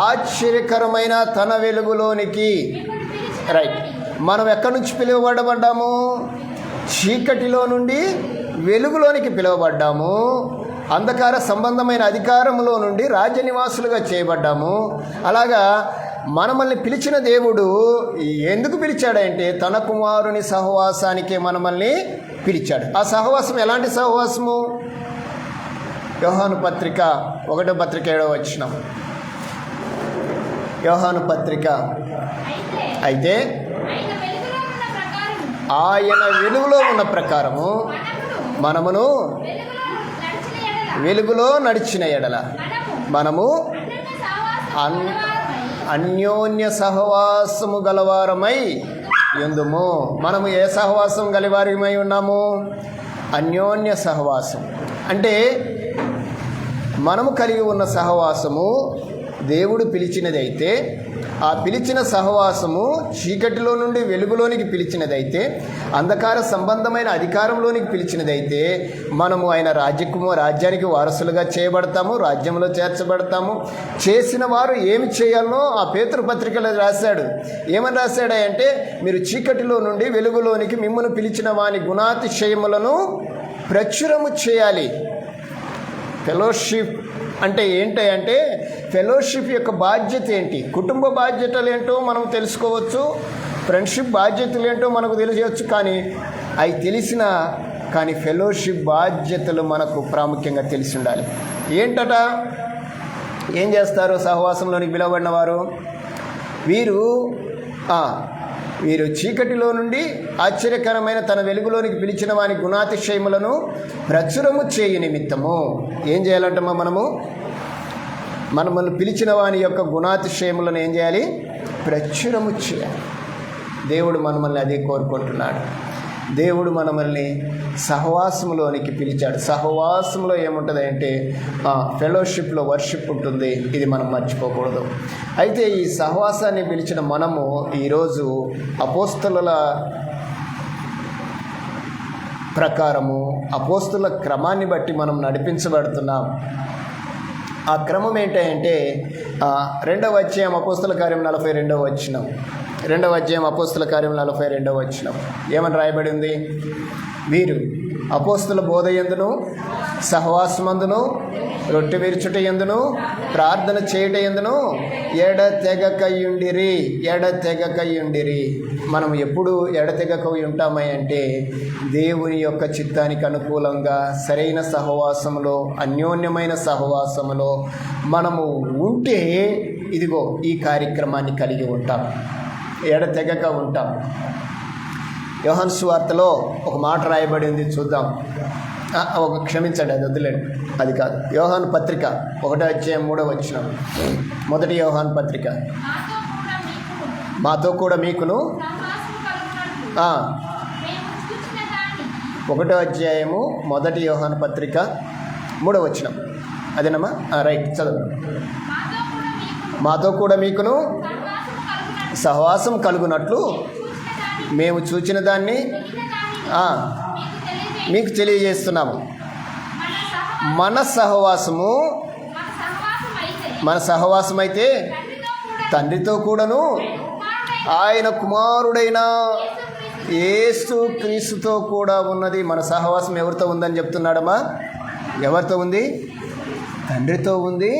ఆశ్చర్యకరమైన తన వెలుగులోనికి, రైట్, మనం ఎక్కడి నుంచి పిలువబడ్డాము? చీకటిలో నుండి వెలుగులోనికి పిలువబడ్డాము. అంధకార సంబంధమైన అధికారంలో నుండి రాజ్య నివాసులుగా చేయబడ్డాము. అలాగా మనల్ని పిలిచిన దేవుడు ఎందుకు పిలిచాడంటే తన కుమారుని సహవాసానికే మనల్ని పిలిచాడు. ఆ సహవాసం ఎలాంటి సహవాసము? యోహాను పత్రిక 1వ పత్రిక 7వ వచనం. యోహాను పత్రిక, అయితే ఆయన వెలుగులో ఉన్న ప్రకారము మనమును వెలుగులో నడిచిన ఎడల మనము అన్యోన్య సహవాసము గలవారమై యుందుము. మనము ఏ సహవాసం గలవారమై ఉన్నాము? అన్యోన్య సహవాసం. అంటే మనము కలిగి ఉన్న సహవాసము దేవుడు పిలిచినదైతే, ఆ పిలిచిన సహవాసము చీకటిలో నుండి వెలుగులోనికి పిలిచినదైతే, అంధకార సంబంధమైన అధికారంలోనికి పిలిచినదైతే మనము ఆయన రాజ్యానికి వారసులుగా చేయబడతాము, రాజ్యంలో చేర్చబడతాము. చేసిన వారు ఏమి చేయాలనో ఆ పేతురు పత్రికలో రాశాడు. ఏమని రాశాడంటే, మీరు చీకటిలో నుండి వెలుగులోనికి మిమ్మల్ని పిలిచిన వాని గుణాతిశయములను ప్రచురము చేయాలి. ఫెలోషిప్ అంటే ఏంటంటే, ఫెలోషిప్ యొక్క బాధ్యత ఏంటి, కుటుంబ బాధ్యతలు ఏంటో మనం తెలుసుకోవచ్చు, ఫ్రెండ్షిప్ బాధ్యతలు ఏంటో మనకు తెలియవచ్చు. కానీ ఫెలోషిప్ బాధ్యతలు మనకు ప్రాముఖ్యంగా తెలిసి ఉండాలి. ఏంటట? ఏం చేస్తారు సహవాసంలోనికి పిలువబడిన వారు? వీరు చీకటిలో నుండి ఆశ్చర్యకరమైన తన వెలుగులోనికి పిలిచిన వాని గుణాతిశయములను ప్రచురము చేయు నిమిత్తము ఏం చేయాలంటమ్మా? మనల్ని పిలిచిన వాని యొక్క గుణాతిశయములను ఏం చేయాలి? ప్రచురము చేయాలి. దేవుడు మనల్ని అదే కోరుకుంటున్నాడు. దేవుడు మనల్ని సహవాసంలోనికి పిలిచాడు. సహవాసంలో ఏముంటుంది అంటే ఫెలోషిప్లో వర్షిప్ ఉంటుంది. ఇది మనం మర్చిపోకూడదు. అయితే ఈ సహవాసాన్ని పిలిచిన మనము ఈరోజు అపోస్తలుల ప్రకారము, అపోస్తలుల క్రమాన్ని బట్టి మనం నడిపించబడుతున్నాం. ఆ క్రమం ఏంటంటే 2వ అధ్యాయం అపోస్తల కార్యం 42వ వచనం. 2వ అధ్యాయం అపోస్తల కార్యం 42వ వచనం ఏమని రాయబడి ఉంది? వీరు అపోస్తల బోధ యందును, సహవాసమందును, రొట్టె విరుచుట యందును, ప్రార్థన చేయుట యందును ఎడతెగకయుండిరి. మనం ఎప్పుడు ఎడతెగక ఉంటామై అంటే దేవుని యొక్క చిత్తానికి అనుకూలంగా సరైన సహవాసములో, అన్యోన్యమైన సహవాసములో మనము ఉంటే ఇదిగో ఈ కార్యక్రమాన్ని కలిగి ఉంటాం, ఎడతెగక ఉంటాం. యోహాను సువార్తలో ఒక మాట రాయబడింది, చూద్దాం. క్షమించండి, అది వదిలేండి, అది కాదు. యోహాను పత్రిక 1వ అధ్యాయం 3వ వచనం. మొదటి యోహాను పత్రిక. మాతో కూడా మీకును 1వ అధ్యాయము మొదటి యోహాను పత్రిక 3వ వచనం. అదేనమ్మా? రైట్, చదువు. మాతో కూడా మీకును సహవాసం కలుగునట్లు మేము చూచిన దాన్ని మీకు తెలియజేస్తున్నాము. మన సహవాసం అయితే తండ్రితో కూడాను ఆయన కుమారుడైన యేసు క్రీస్తుతో కూడా ఉన్నది. మన సహవాసం ఎవరితో ఉందని చెప్తున్నాడమ్మా? ఎవరితో ఉంది? తండ్రితో ఉంది,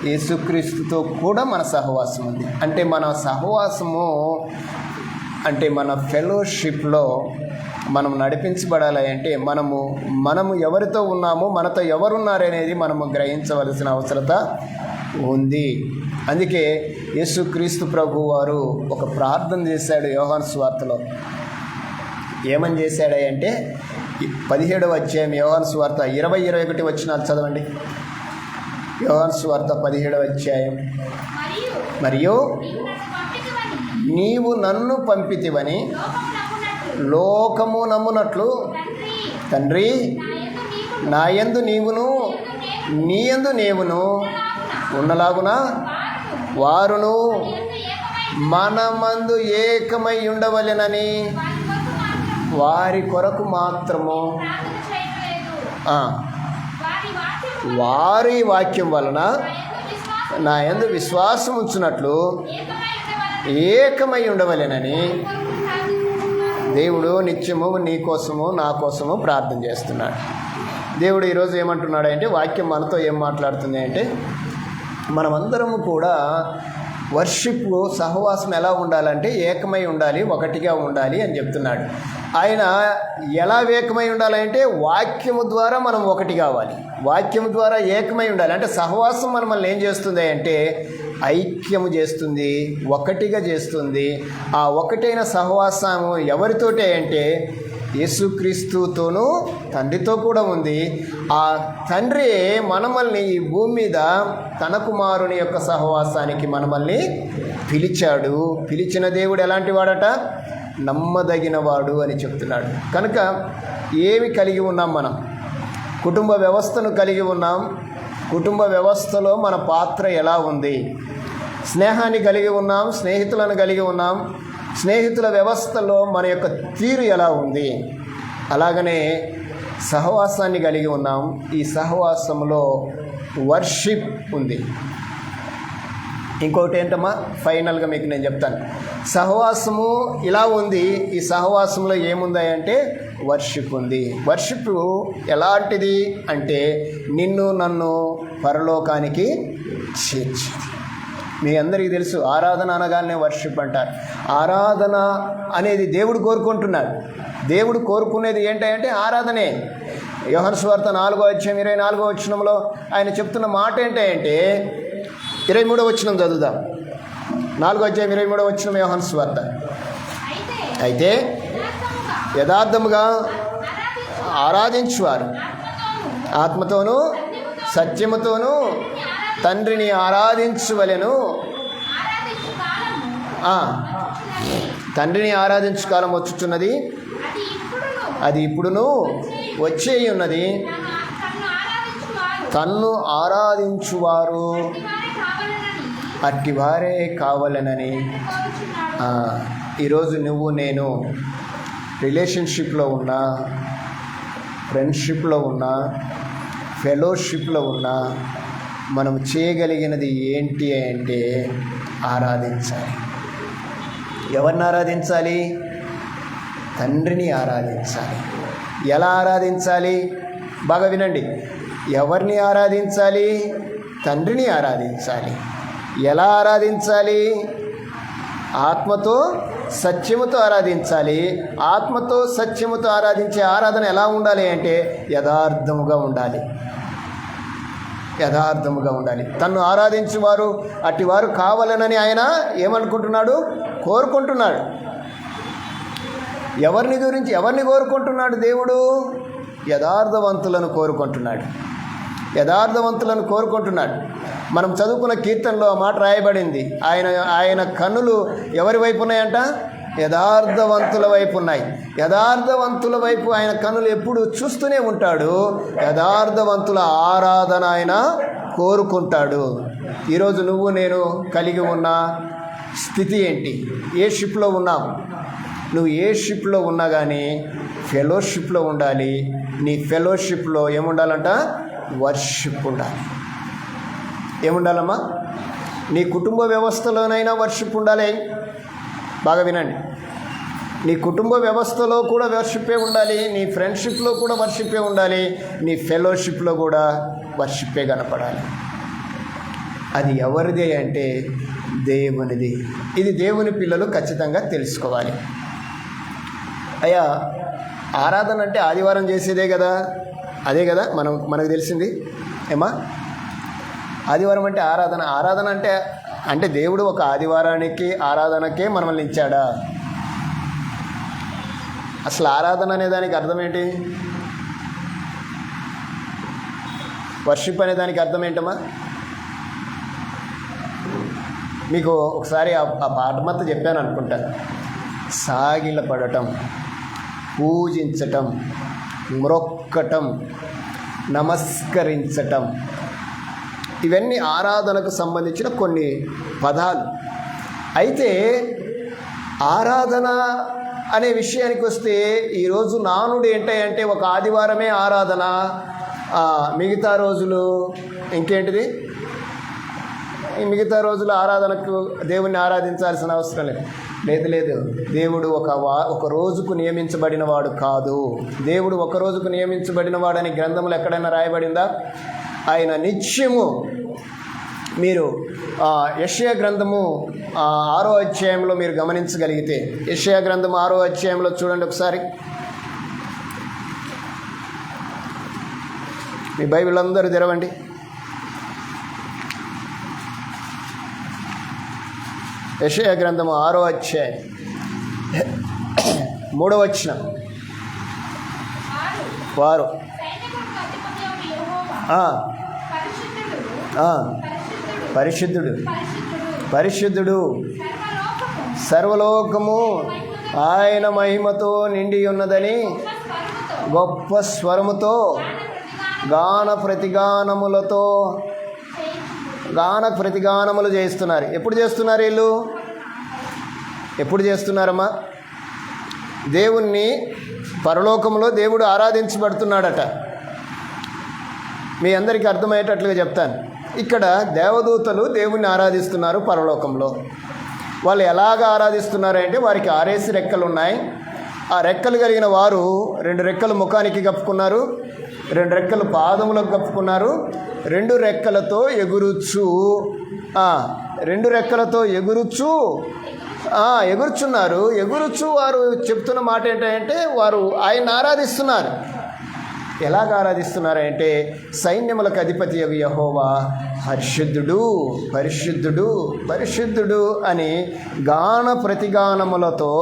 యేసుక్రీస్తుతో కూడా మన సహవాసం ఉంది. అంటే మన సహవాసము అంటే మన ఫెలోషిప్లో మనం నడిపించబడాలి అంటే మనము ఎవరితో ఉన్నామో, మనతో ఎవరున్నారనేది మనము గ్రహించవలసిన అవసరత ఉంది. అందుకే యేసుక్రీస్తు ప్రభు వారు ఒక ప్రార్థన చేశాడు యోహాను సువార్తలో. ఏమని చేశాడంటే 17వ అధ్యాయం యోహాను సువార్త 20-21 వచనాలు చదవండి. యోహాను సువార్త 17వ అధ్యాయం. మరియు నీవు నన్ను పంపితివని లోకము నమ్మునట్లు తండ్రి నాయందు నీవును నీయందు నీవును ఉన్నలాగున వారును మనమందు ఏకమై ఉండవలెనని వారి కొరకు మాత్రము వారి వాక్యం వలన నా యందు విశ్వాసం ఉంచున్నట్లు ఏకమై ఉండవలెనని దేవుడు నిత్యము నీ కోసము నా కోసము ప్రార్థన చేస్తున్నాడు. దేవుడు ఈరోజు ఏమంటున్నాడు అంటే, వాక్యం మనతో ఏం మాట్లాడుతుంది అంటే, మనమందరము కూడా వర్షిప్ సహవాసం ఎలా ఉండాలంటే ఏకమై ఉండాలి, ఒకటిగా ఉండాలి అని చెప్తున్నాడు. ఆయన ఎలా ఏకమై ఉండాలంటే వాక్యము ద్వారా మనం ఒకటి కావాలి, వాక్యము ద్వారా ఏకమై ఉండాలి. అంటే సహవాసం మనల్ని ఏం చేస్తుంది అంటే ఐక్యము చేస్తుంది, ఒకటిగా చేస్తుంది. ఆ ఒకటైన సహవాసము ఎవరితోటే అంటే యేసుక్రీస్తుతోనూ తండ్రితో కూడా ఉంది. ఆ తండ్రి మనమల్ని ఈ భూమి మీద తన కుమారుని యొక్క సహవాసానికి మనమల్ని పిలిచాడు. పిలిచిన దేవుడు ఎలాంటి వాడట? నమ్మదగిన వాడు అని చెప్తున్నాడు. కనుక ఏమి కలిగి ఉన్నాం? మనం కుటుంబ వ్యవస్థను కలిగి ఉన్నాం. కుటుంబ వ్యవస్థలో మన పాత్ర ఎలా ఉంది? స్నేహాన్ని కలిగి ఉన్నాం, స్నేహితులను కలిగి ఉన్నాం. స్నేహితుల వ్యవస్థలో మన యొక్క తీరు ఎలా ఉంది? అలాగనే సహవాసాన్ని కలిగి ఉన్నాం. ఈ సహవాసంలో వర్షిప్ ఉంది. ఇంకొకటి ఏంటమ్మా, ఫైనల్గా మీకు నేను చెప్తాను. సహవాసము ఇలా ఉంది. ఈ సహవాసంలో ఏముంది అంటే వర్షిప్ ఉంది. వర్షిప్ ఎలాంటిది అంటే నిన్ను నన్ను పరలోకానికి చేర్చి. మీ అందరికీ తెలుసు, ఆరాధన అనగానే వర్షిప్ అంటారు. ఆరాధన అనేది దేవుడు కోరుకుంటున్నాడు. దేవుడు కోరుకునేది ఏంటంటే ఆరాధనే. యోహాను సువార్త 4వ అధ్యాయం 24వ వచనంలో ఆయన చెప్తున్న మాట ఏంటంటే, 23వ వచనం చదువుదాం. 4వ అధ్యాయం 23వ వచనం యోహాను సువార్త. అయితే యథార్థముగా ఆరాధించువారు ఆత్మతోనూ సత్యముతోనూ తండ్రిని ఆరాధించవలెను. తండ్రిని ఆరాధించు కాలం వచ్చుచున్నది, అది ఇప్పుడును వచ్చే ఉన్నది. తన్ను ఆరాధించువారు అట్టివారే కావాలనని. ఈరోజు నువ్వు నేను రిలేషన్షిప్లో ఉన్నా, ఫ్రెండ్షిప్లో ఉన్నా, ఫెలోషిప్లో ఉన్నా, మనం చేయగలిగినది ఏంటి అంటే ఆరాధించాలి. ఎవరిని ఆరాధించాలి? తండ్రిని ఆరాధించాలి. ఎలా ఆరాధించాలి? బాగా వినండి. ఎవరిని ఆరాధించాలి? తండ్రిని ఆరాధించాలి. ఎలా ఆరాధించాలి? ఆత్మతో సత్యముతో ఆరాధించాలి. ఆత్మతో సత్యముతో ఆరాధించే ఆరాధన ఎలా ఉండాలి అంటే యథార్థముగా ఉండాలి. యథార్థముగా ఉండాలి. తన్ను ఆరాధించువారు అట్టివారు కావాలనని ఆయన ఏమనుకుంటున్నాడు? కోరుకుంటున్నాడు. ఎవరిని కోరుకుంటున్నాడు? దేవుడు యథార్థవంతులను కోరుకుంటున్నాడు. యథార్థవంతులను కోరుకుంటున్నాడు. మనం చదువుకున్న కీర్తనలో ఆ మాట రాయబడింది. ఆయన కన్నులు ఎవరి వైపు ఉన్నాయంట? యథార్థవంతుల వైపు ఉన్నాయి. యథార్థవంతుల వైపు ఆయన కన్నులు ఎప్పుడు చూస్తూనే ఉంటాడు. యథార్థవంతుల ఆరాధన ఆయన కోరుకుంటాడు. ఈరోజు నువ్వు నేను కలిగి ఉన్న స్థితి ఏంటి? ఏ షిప్లో ఉన్నావు? నువ్వు ఏ షిప్లో ఉన్నా కానీ ఫెలోషిప్లో ఉండాలి. నీ ఫెలోషిప్లో ఏముండాలంట? వర్షిప్ ఉండాలి. ఏముండాలమ్మా? నీ కుటుంబ వ్యవస్థలోనైనా వర్షిప్ ఉండాలి. బాగా వినండి. నీ కుటుంబ వ్యవస్థలో కూడా వర్షిప్పే ఉండాలి. నీ ఫ్రెండ్షిప్లో కూడా వర్షిప్పే ఉండాలి. నీ ఫెలోషిప్లో కూడా వర్షిప్పే కనపడాలి. అది ఎవరిది అంటే దేవునిది. ఇది దేవుని పిల్లలు ఖచ్చితంగా తెలుసుకోవాలి. అయ్యా, ఆరాధన అంటే ఆదివారం చేసేదే కదా, అదే కదా మనకు తెలిసింది ఏమా. ఆదివారం అంటే ఆరాధన అంటే దేవుడు ఒక ఆదివారానికి ఆరాధనకే మనల్ని ఇచ్చాడా? అసలు ఆరాధన అనే దానికి అర్థం ఏంటి? వర్షిప్ అనే దానికి అర్థం ఏంటమ్మా? మీకు ఒకసారి ఆ పాట మొత్తం చెప్పాను అనుకుంటా. సాగిలపడటం, పూజించటం, మ్రొక్కటం, నమస్కరించటం, ఇవన్నీ ఆరాధనకు సంబంధించిన కొన్ని పదాలు. అయితే ఆరాధన అనే విషయానికి వస్తే ఈరోజు నానుడు ఏంటంటే ఒక ఆదివారమే ఆరాధన, మిగతా రోజులు ఇంకేంటిది? ఈ మిగతా రోజులు ఆరాధనకు దేవుణ్ణి ఆరాధించాల్సిన అవసరం లేదు. దేవుడు ఒక రోజుకు నియమించబడిన వాడు కాదు. దేవుడు ఒక రోజుకు నియమించబడిన వాడని గ్రంథంలో ఎక్కడైనా రాయబడిందా? ఆయన నిత్యము, మీరు యెషయా గ్రంథము 6వ అధ్యాయంలో మీరు గమనించగలిగితే, యెషయా గ్రంథము 6వ అధ్యాయంలో చూడండి ఒకసారి. మీ బైబిల్ అందరూ తెరవండి. యెషయా గ్రంథము 6వ అధ్యాయం 3వ వచనం. వారు పరిశుద్ధుడు పరిశుద్ధుడు సర్వలోకము ఆయన మహిమతో నిండి ఉన్నదని గొప్ప స్వరముతో గాన ప్రతిగానములు చేస్తున్నారు. ఎప్పుడు చేస్తున్నారు వీళ్ళు? ఎప్పుడు చేస్తున్నారమ్మా? దేవుణ్ణి పరలోకంలో దేవుడు ఆరాధించబడుతున్నాడట. మీ అందరికీ అర్థమయ్యేటట్లుగా చెప్తాను. ఇక్కడ దేవదూతలు దేవుణ్ణి ఆరాధిస్తున్నారు పరలోకంలో. వాళ్ళు ఎలాగ ఆరాధిస్తున్నారు అంటే, వారికి 6 రెక్కలు ఉన్నాయి. ఆ రెక్కలు కలిగిన వారు 2 రెక్కలు ముఖానికి కప్పుకున్నారు, 2 రెక్కలు పాదములకు కప్పుకున్నారు, 2 రెక్కలతో ఎగురుచు 2 రెక్కలతో ఎగురుచున్నారు. ఎగురుచు వారు చెప్తున్న మాట ఏంటంటే, వారు ఆయన ఆరాధిస్తున్నారు. ఎలాగ ఆరాధిస్తున్నారంటే, సైన్యములకు అధిపతి యెహోవా పరిశుద్ధుడు పరిశుద్ధుడు పరిశుద్ధుడు అని గాన ప్రతిగానములతో,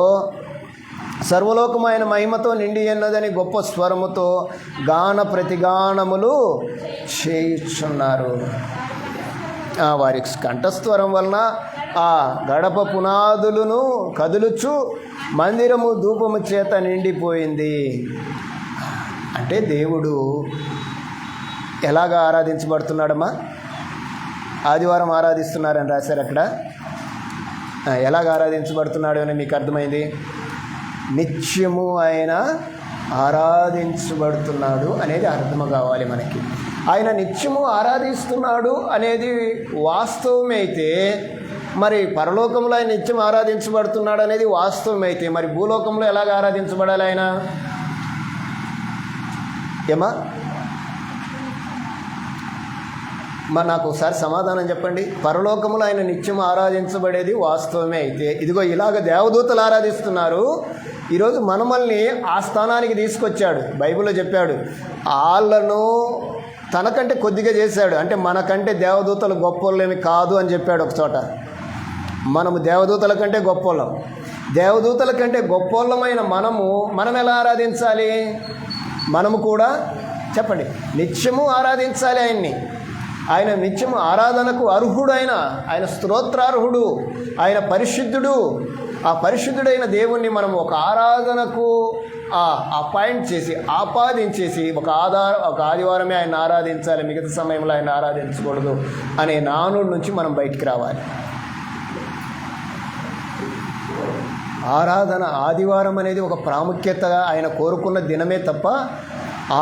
సర్వలోకమైన మహిమతో నిండి ఉన్నదని గొప్ప స్వరముతో గాన ప్రతిగానములు చేయుచున్నారు. వారి కంఠస్వరం వలన ఆ గడప పునాదులను కదులుచు మందిరము ధూపము చేత నిండిపోయింది. అంటే దేవుడు ఎలాగ ఆరాధించబడుతున్నాడమ్మా? ఆదివారం ఆరాధిస్తున్నారని రాశారు అక్కడ. ఎలాగ ఆరాధించబడుతున్నాడు అని మీకు అర్థమైంది. నిత్యము ఆయన ఆరాధించబడుతున్నాడు అనేది అర్థం కావాలి మనకి. ఆయన నిత్యము ఆరాధిస్తున్నాడు అనేది వాస్తవమైతే, మరి పరలోకంలో ఆయన నిత్యం ఆరాధించబడుతున్నాడు అనేది వాస్తవమైతే, మరి భూలోకంలో ఎలాగ ఆరాధించబడాలి ఆయన? ఏమా నాకు ఒకసారి సమాధానం చెప్పండి. పరలోకములో ఆయన నిత్యం ఆరాధించబడేది వాస్తవమే అయితే, ఇదిగో ఇలాగ దేవదూతలు ఆరాధిస్తున్నారు. ఈరోజు మనల్ని ఆ స్థానానికి తీసుకొచ్చాడు. బైబిల్లో చెప్పాడు, వాళ్ళను తనకంటే కొద్దిగా చేశాడు. అంటే మనకంటే దేవదూతలు గొప్పోళ్ళేమి కాదు అని చెప్పాడు ఒక చోట. మనము దేవదూతల కంటే గొప్పోళ్ళం. దేవదూతల కంటే గొప్పోళ్ళమైన మనం ఎలా ఆరాధించాలి? మనము కూడా చెప్పండి, నిత్యము ఆరాధించాలి ఆయన్ని. ఆయన నిత్యము ఆరాధనకు అర్హుడు. ఆయన స్తోత్రార్హుడు, ఆయన పరిశుద్ధుడు. ఆ పరిశుద్ధుడైన దేవుణ్ణి మనం ఒక ఆరాధనకు అపాయింట్ చేసి ఆపాదించేసి ఒక ఆదివారమే ఆయన ఆరాధించాలి, మిగతా సమయంలో ఆయన ఆరాధించకూడదు అనే నానుడి నుంచి మనం బయటికి రావాలి. ఆరాధన ఆదివారం అనేది ఒక ప్రాముఖ్యతగా ఆయన కోరుకున్న దినమే తప్ప,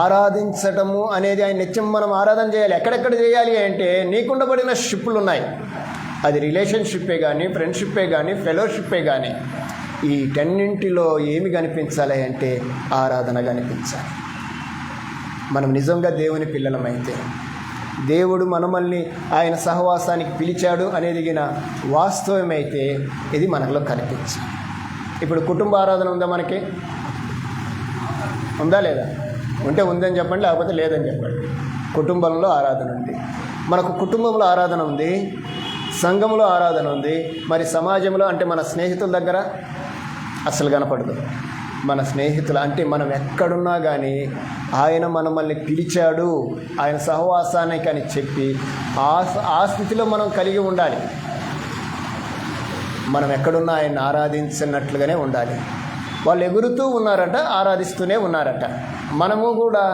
ఆరాధించటము అనేది ఆయన నిత్యం మనం ఆరాధన చేయాలి. ఎక్కడెక్కడ చేయాలి అంటే, నీకుండబడిన షిప్పులు ఉన్నాయి. అది రిలేషన్షిప్పే కానీ, ఫ్రెండ్షిప్పే కానీ, ఫెలోషిప్పే కానీ, ఈ 10 ఏమి కనిపించాలి అంటే ఆరాధన కనిపించాలి. మనం నిజంగా దేవుని పిల్లలమైతే, దేవుడు మనల్ని ఆయన సహవాసానికి పిలిచాడు అనేది వాస్తవమైతే ఇది మనలో కనిపించాలి. ఇప్పుడు కుటుంబ ఆరాధన ఉందా మనకి? ఉందా లేదా? ఉంటే ఉందని చెప్పండి, లేకపోతే లేదని చెప్పండి. కుటుంబంలో ఆరాధన ఉంది, మనకు కుటుంబంలో ఆరాధన ఉంది, సంఘంలో ఆరాధన ఉంది. మరి సమాజంలో అంటే మన స్నేహితుల దగ్గర అసలు కనపడదు. మన స్నేహితులు అంటే మనం ఎక్కడున్నా కానీ ఆయన మనల్ని పిలిచాడు, ఆయన సహవాసానికి అని చెప్పి ఆ స్థితిలో మనం కలిగి ఉండాలి. మనం ఎక్కడున్నా ఆయన ఆరాధించినట్లుగానే ఉండాలి. వాళ్ళు ఎగురుతూ ఉన్నారట, ఆరాధిస్తూనే ఉన్నారట. మనము కూడా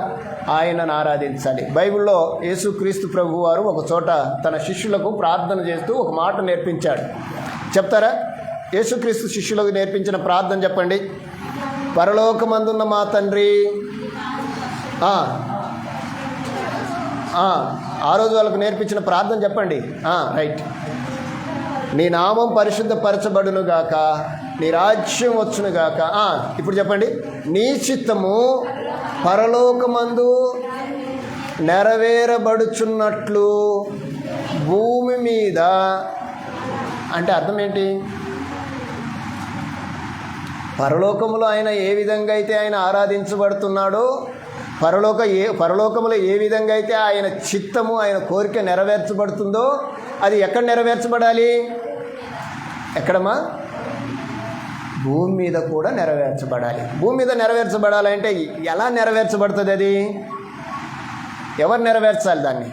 ఆయనను ఆరాధించాలి. బైబిల్లో యేసుక్రీస్తు ప్రభు వారు ఒక చోట తన శిష్యులకు ప్రార్థన చేస్తూ ఒక మాట నేర్పించాడు. చెప్తారా? యేసుక్రీస్తు శిష్యులకు నేర్పించిన ప్రార్థన చెప్పండి. పరలోకమందున్న మా తండ్రి, ఆ రోజు వాళ్ళకు నేర్పించిన ప్రార్థన చెప్పండి. రైట్. నీ నామం పరిశుద్ధపరచబడును గాక, నీ రాజ్యం వచ్చును గాక. ఇప్పుడు చెప్పండి. నీ చిత్తము పరలోకమందు నెరవేరబడుచున్నట్లు భూమి మీద. అంటే అర్థం ఏంటి? పరలోకములో ఆయన ఏ విధంగా అయితే ఆయన ఆరాధించబడుతున్నాడో, పరలోకములో ఏ విధంగా అయితే ఆయన చిత్తము, ఆయన కోరిక నెరవేర్చబడుతుందో, అది ఎక్కడ నెరవేర్చబడాలి? ఎక్కడమ్మా? భూమి మీద కూడా నెరవేర్చబడాలి. భూమి మీద నెరవేర్చబడాలంటే ఎలా నెరవేర్చబడుతుంది? అది ఎవరు నెరవేర్చాలి దాన్ని?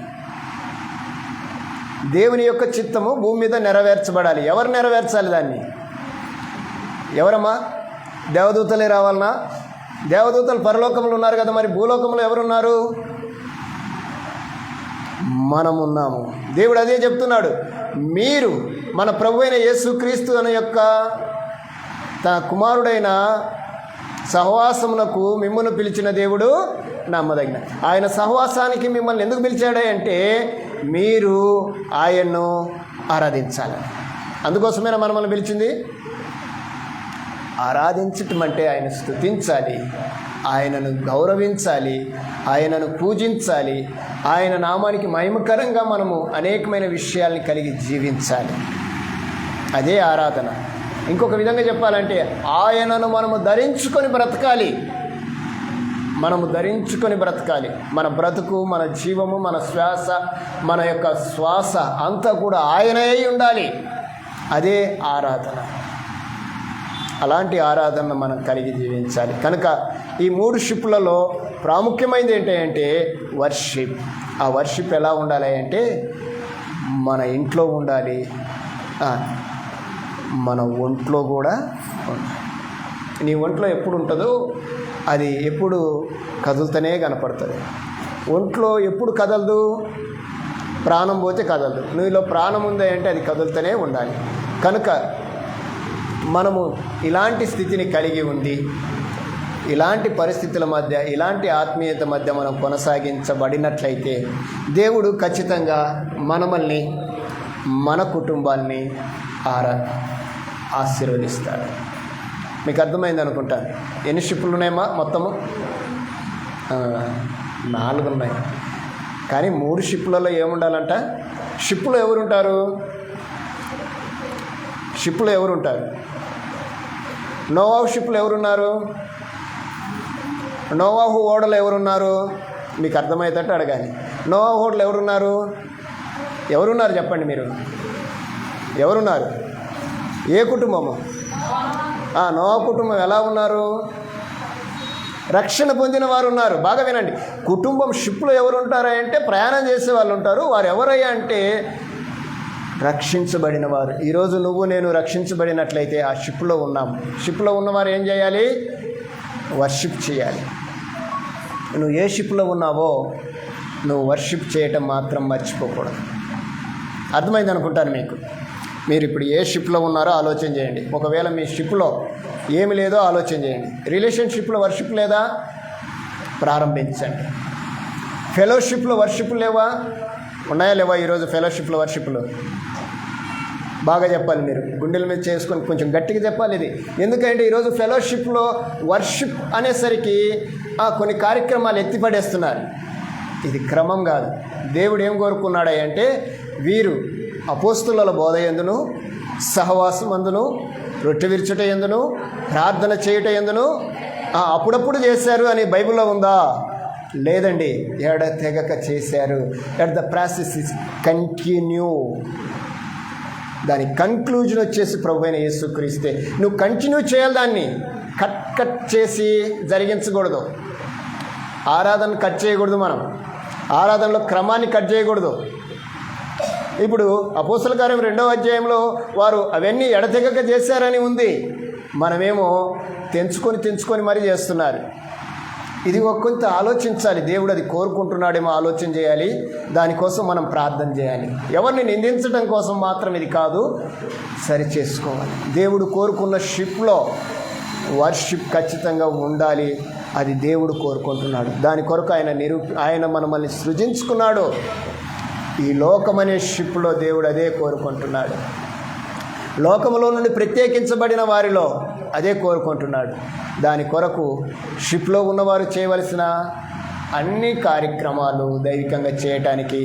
దేవుని యొక్క చిత్తము భూమి మీద నెరవేర్చబడాలి. ఎవరు నెరవేర్చాలి దాన్ని? ఎవరమ్మా? దేవదూతలే రావాలనా? దేవదూతలు పరలోకంలో ఉన్నారు కదా, మరి భూలోకంలో ఎవరున్నారు? మనమున్నాము. దేవుడు అదే చెప్తున్నాడు. మీరు మన ప్రభు అయిన యేసుక్రీస్తు అనే యొక్క తన కుమారుడైన సహవాసమునకు మిమ్మల్ని పిలిచిన దేవుడు నమ్మదగిన. ఆయన సహవాసానికి మిమ్మల్ని ఎందుకు పిలిచాడే అంటే మీరు ఆయన్ను ఆరాధించాలని. అందుకోసమేనా మనల్ని పిలిచింది? ఆరాధించటం అంటే ఆయన స్తుతించాలి, ఆయనను గౌరవించాలి, ఆయనను పూజించాలి, ఆయన నామానికి మహిమకరంగా మనము అనేకమైన విషయాల్ని కలిగి జీవించాలి. అదే ఆరాధన. ఇంకొక విధంగా చెప్పాలంటే ఆయనను మనము ధరించుకొని బ్రతకాలి. మనము ధరించుకొని బ్రతకాలి. మన బ్రతుకు, మన జీవము, మన శ్వాస, మన యొక్క శ్వాస అంతా కూడా ఆయనే ఉండాలి. అదే ఆరాధన. అలాంటి ఆరాధన మనం కలిగి జీవించాలి. కనుక ఈ 3 షిప్లలో ప్రాముఖ్యమైనది ఏంటంటే వర్షిప్. ఆ వర్షిప్ ఎలా ఉండాలి అంటే మన ఇంట్లో ఉండాలి, మన ఒంట్లో కూడా ఉండాలి. నీ ఒంట్లో ఎప్పుడు ఉంటుందో అది ఎప్పుడు కదులుతూనే కనపడుతుంది. ఒంట్లో ఎప్పుడు కదలదు? ప్రాణం పోతే కదలదు. నీలో ప్రాణం ఉంది అంటే అది కదులుతూనే ఉండాలి. కనుక మనము ఇలాంటి స్థితిని కలిగి ఉండి, ఇలాంటి పరిస్థితుల మధ్య, ఇలాంటి ఆత్మీయత మధ్య మనం కొనసాగించబడినట్లయితే దేవుడు ఖచ్చితంగా మనల్ని, మన కుటుంబాన్ని ఆశీర్వదిస్తాడు. మీకు అర్థమైంది అనుకుంటాను. ఎన్ని షిప్పులు ఉన్నాయమ్మా మొత్తము? 4 ఉన్నాయి. కానీ 3 షిప్పులలో ఏముండాలంట? షిప్పులో ఎవరుంటారు? షిప్పులో ఎవరుంటారు? నోవాహు షిప్పులో ఎవరున్నారు? నోవాహు ఓడలో ఎవరున్నారు? మీకు అర్థమయ్యేటట్టు అడగాలి. నోవాహు ఓడలో ఎవరున్నారు? ఎవరున్నారు చెప్పండి మీరు. ఎవరున్నారు? ఏ కుటుంబము? నోవాహు కుటుంబం ఎలా ఉన్నారు? రక్షణ పొందిన వారు ఉన్నారు. బాగా వినండి. కుటుంబం షిప్లో ఎవరు ఉంటారా అంటే ప్రయాణం చేసే వాళ్ళు ఉంటారు. వారు ఎవరయ్యా అంటే రక్షించబడిన వారు. ఈరోజు నువ్వు నేను రక్షించబడినట్లయితే ఆ షిప్లో ఉన్నాము. షిప్లో ఉన్నవారు ఏం చేయాలి? వర్షిప్ చేయాలి. నువ్వు ఏ షిప్లో ఉన్నావో నువ్వు వర్షిప్ చేయటం మాత్రం మర్చిపోకూడదు. అర్థమైంది అనుకుంటాను మీకు. మీరు ఇప్పుడు ఏ షిప్లో ఉన్నారో ఆలోచన చేయండి. ఒకవేళ మీ షిప్లో ఏమి లేదో ఆలోచన చేయండి. రిలేషన్షిప్లో వర్షిప్ లేదా? ప్రారంభించండి. ఫెలోషిప్లో వర్షిప్ లేవా? ఉన్నాయా లేవా? ఈరోజు ఫెలోషిప్లో వర్షిప్లు బాగా చెప్పాలి. మీరు గుండెల మీద చేసుకొని కొంచెం గట్టిగా చెప్పాలి ఇది. ఎందుకంటే ఈరోజు ఫెలోషిప్లో వర్షిప్ అనేసరికి కొన్ని కార్యక్రమాలు ఎత్తిపడేస్తున్నారు. ఇది క్రమం కాదు. దేవుడు ఏం కోరుకున్నాడు అంటే వీరు అపోస్తుల బోధ యందును, సహవాసం అందును, రొట్టె విరుచుట యందును, ప్రార్థన చేయుట యందును అప్పుడప్పుడు చేశారు అని బైబిల్లో ఉందా? లేదండి. ఎడతెగక చేశారు. At the process is continue. దాని కన్క్లూజన్ వచ్చేసి ప్రభు అయిన యేసుక్రీస్తే. నువ్వు కంటిన్యూ చేయాలి, దాన్ని కట్ చేసి జరిగించకూడదు. ఆరాధన కట్ చేయకూడదు. మనం ఆరాధనలో క్రమాన్ని కట్ చేయకూడదు. ఇప్పుడు అపోస్తల కార్యం 2వ అధ్యాయంలో వారు అవన్నీ ఎడతెగక చేశారని ఉంది. మనమేమో తెంచుకొని మరీ చేస్తున్నారు. ఇది కొంత ఆలోచించాలి. దేవుడు అది కోరుకుంటున్నాడేమో ఆలోచన చేయాలి. దానికోసం మనం ప్రార్థన చేయాలి. ఎవరిని నిందించడం కోసం మాత్రం ఇది కాదు, సరి చేసుకోవాలి. దేవుడు కోరుకున్న షిప్లో వర్షిప్ ఖచ్చితంగా ఉండాలి. అది దేవుడు కోరుకుంటున్నాడు. దాని కొరకు ఆయన మనల్ని సృజించుకున్నాడు. ఈ లోకమనే షిప్లో దేవుడు అదే కోరుకుంటున్నాడు. లోకములో నుండి ప్రత్యేకించబడిన వారిలో అదే కోరుకుంటున్నాడు. దాని కొరకు షిప్లో ఉన్నవారు చేయవలసిన అన్ని కార్యక్రమాలు దైవికంగా చేయటానికి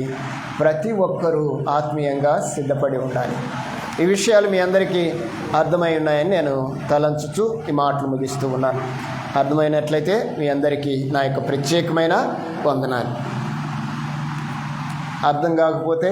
ప్రతి ఒక్కరూ ఆత్మీయంగా సిద్ధపడి ఉండాలి. ఈ విషయాలు మీ అందరికీ అర్థమై ఉన్నాయని నేను తలంచుచు ఈ మాటలు ముగిస్తూ ఉన్నాను. అర్థమైనట్లయితే మీ అందరికీ నా యొక్క ప్రత్యేకమైన వందనాలు. అర్థం కాకపోతే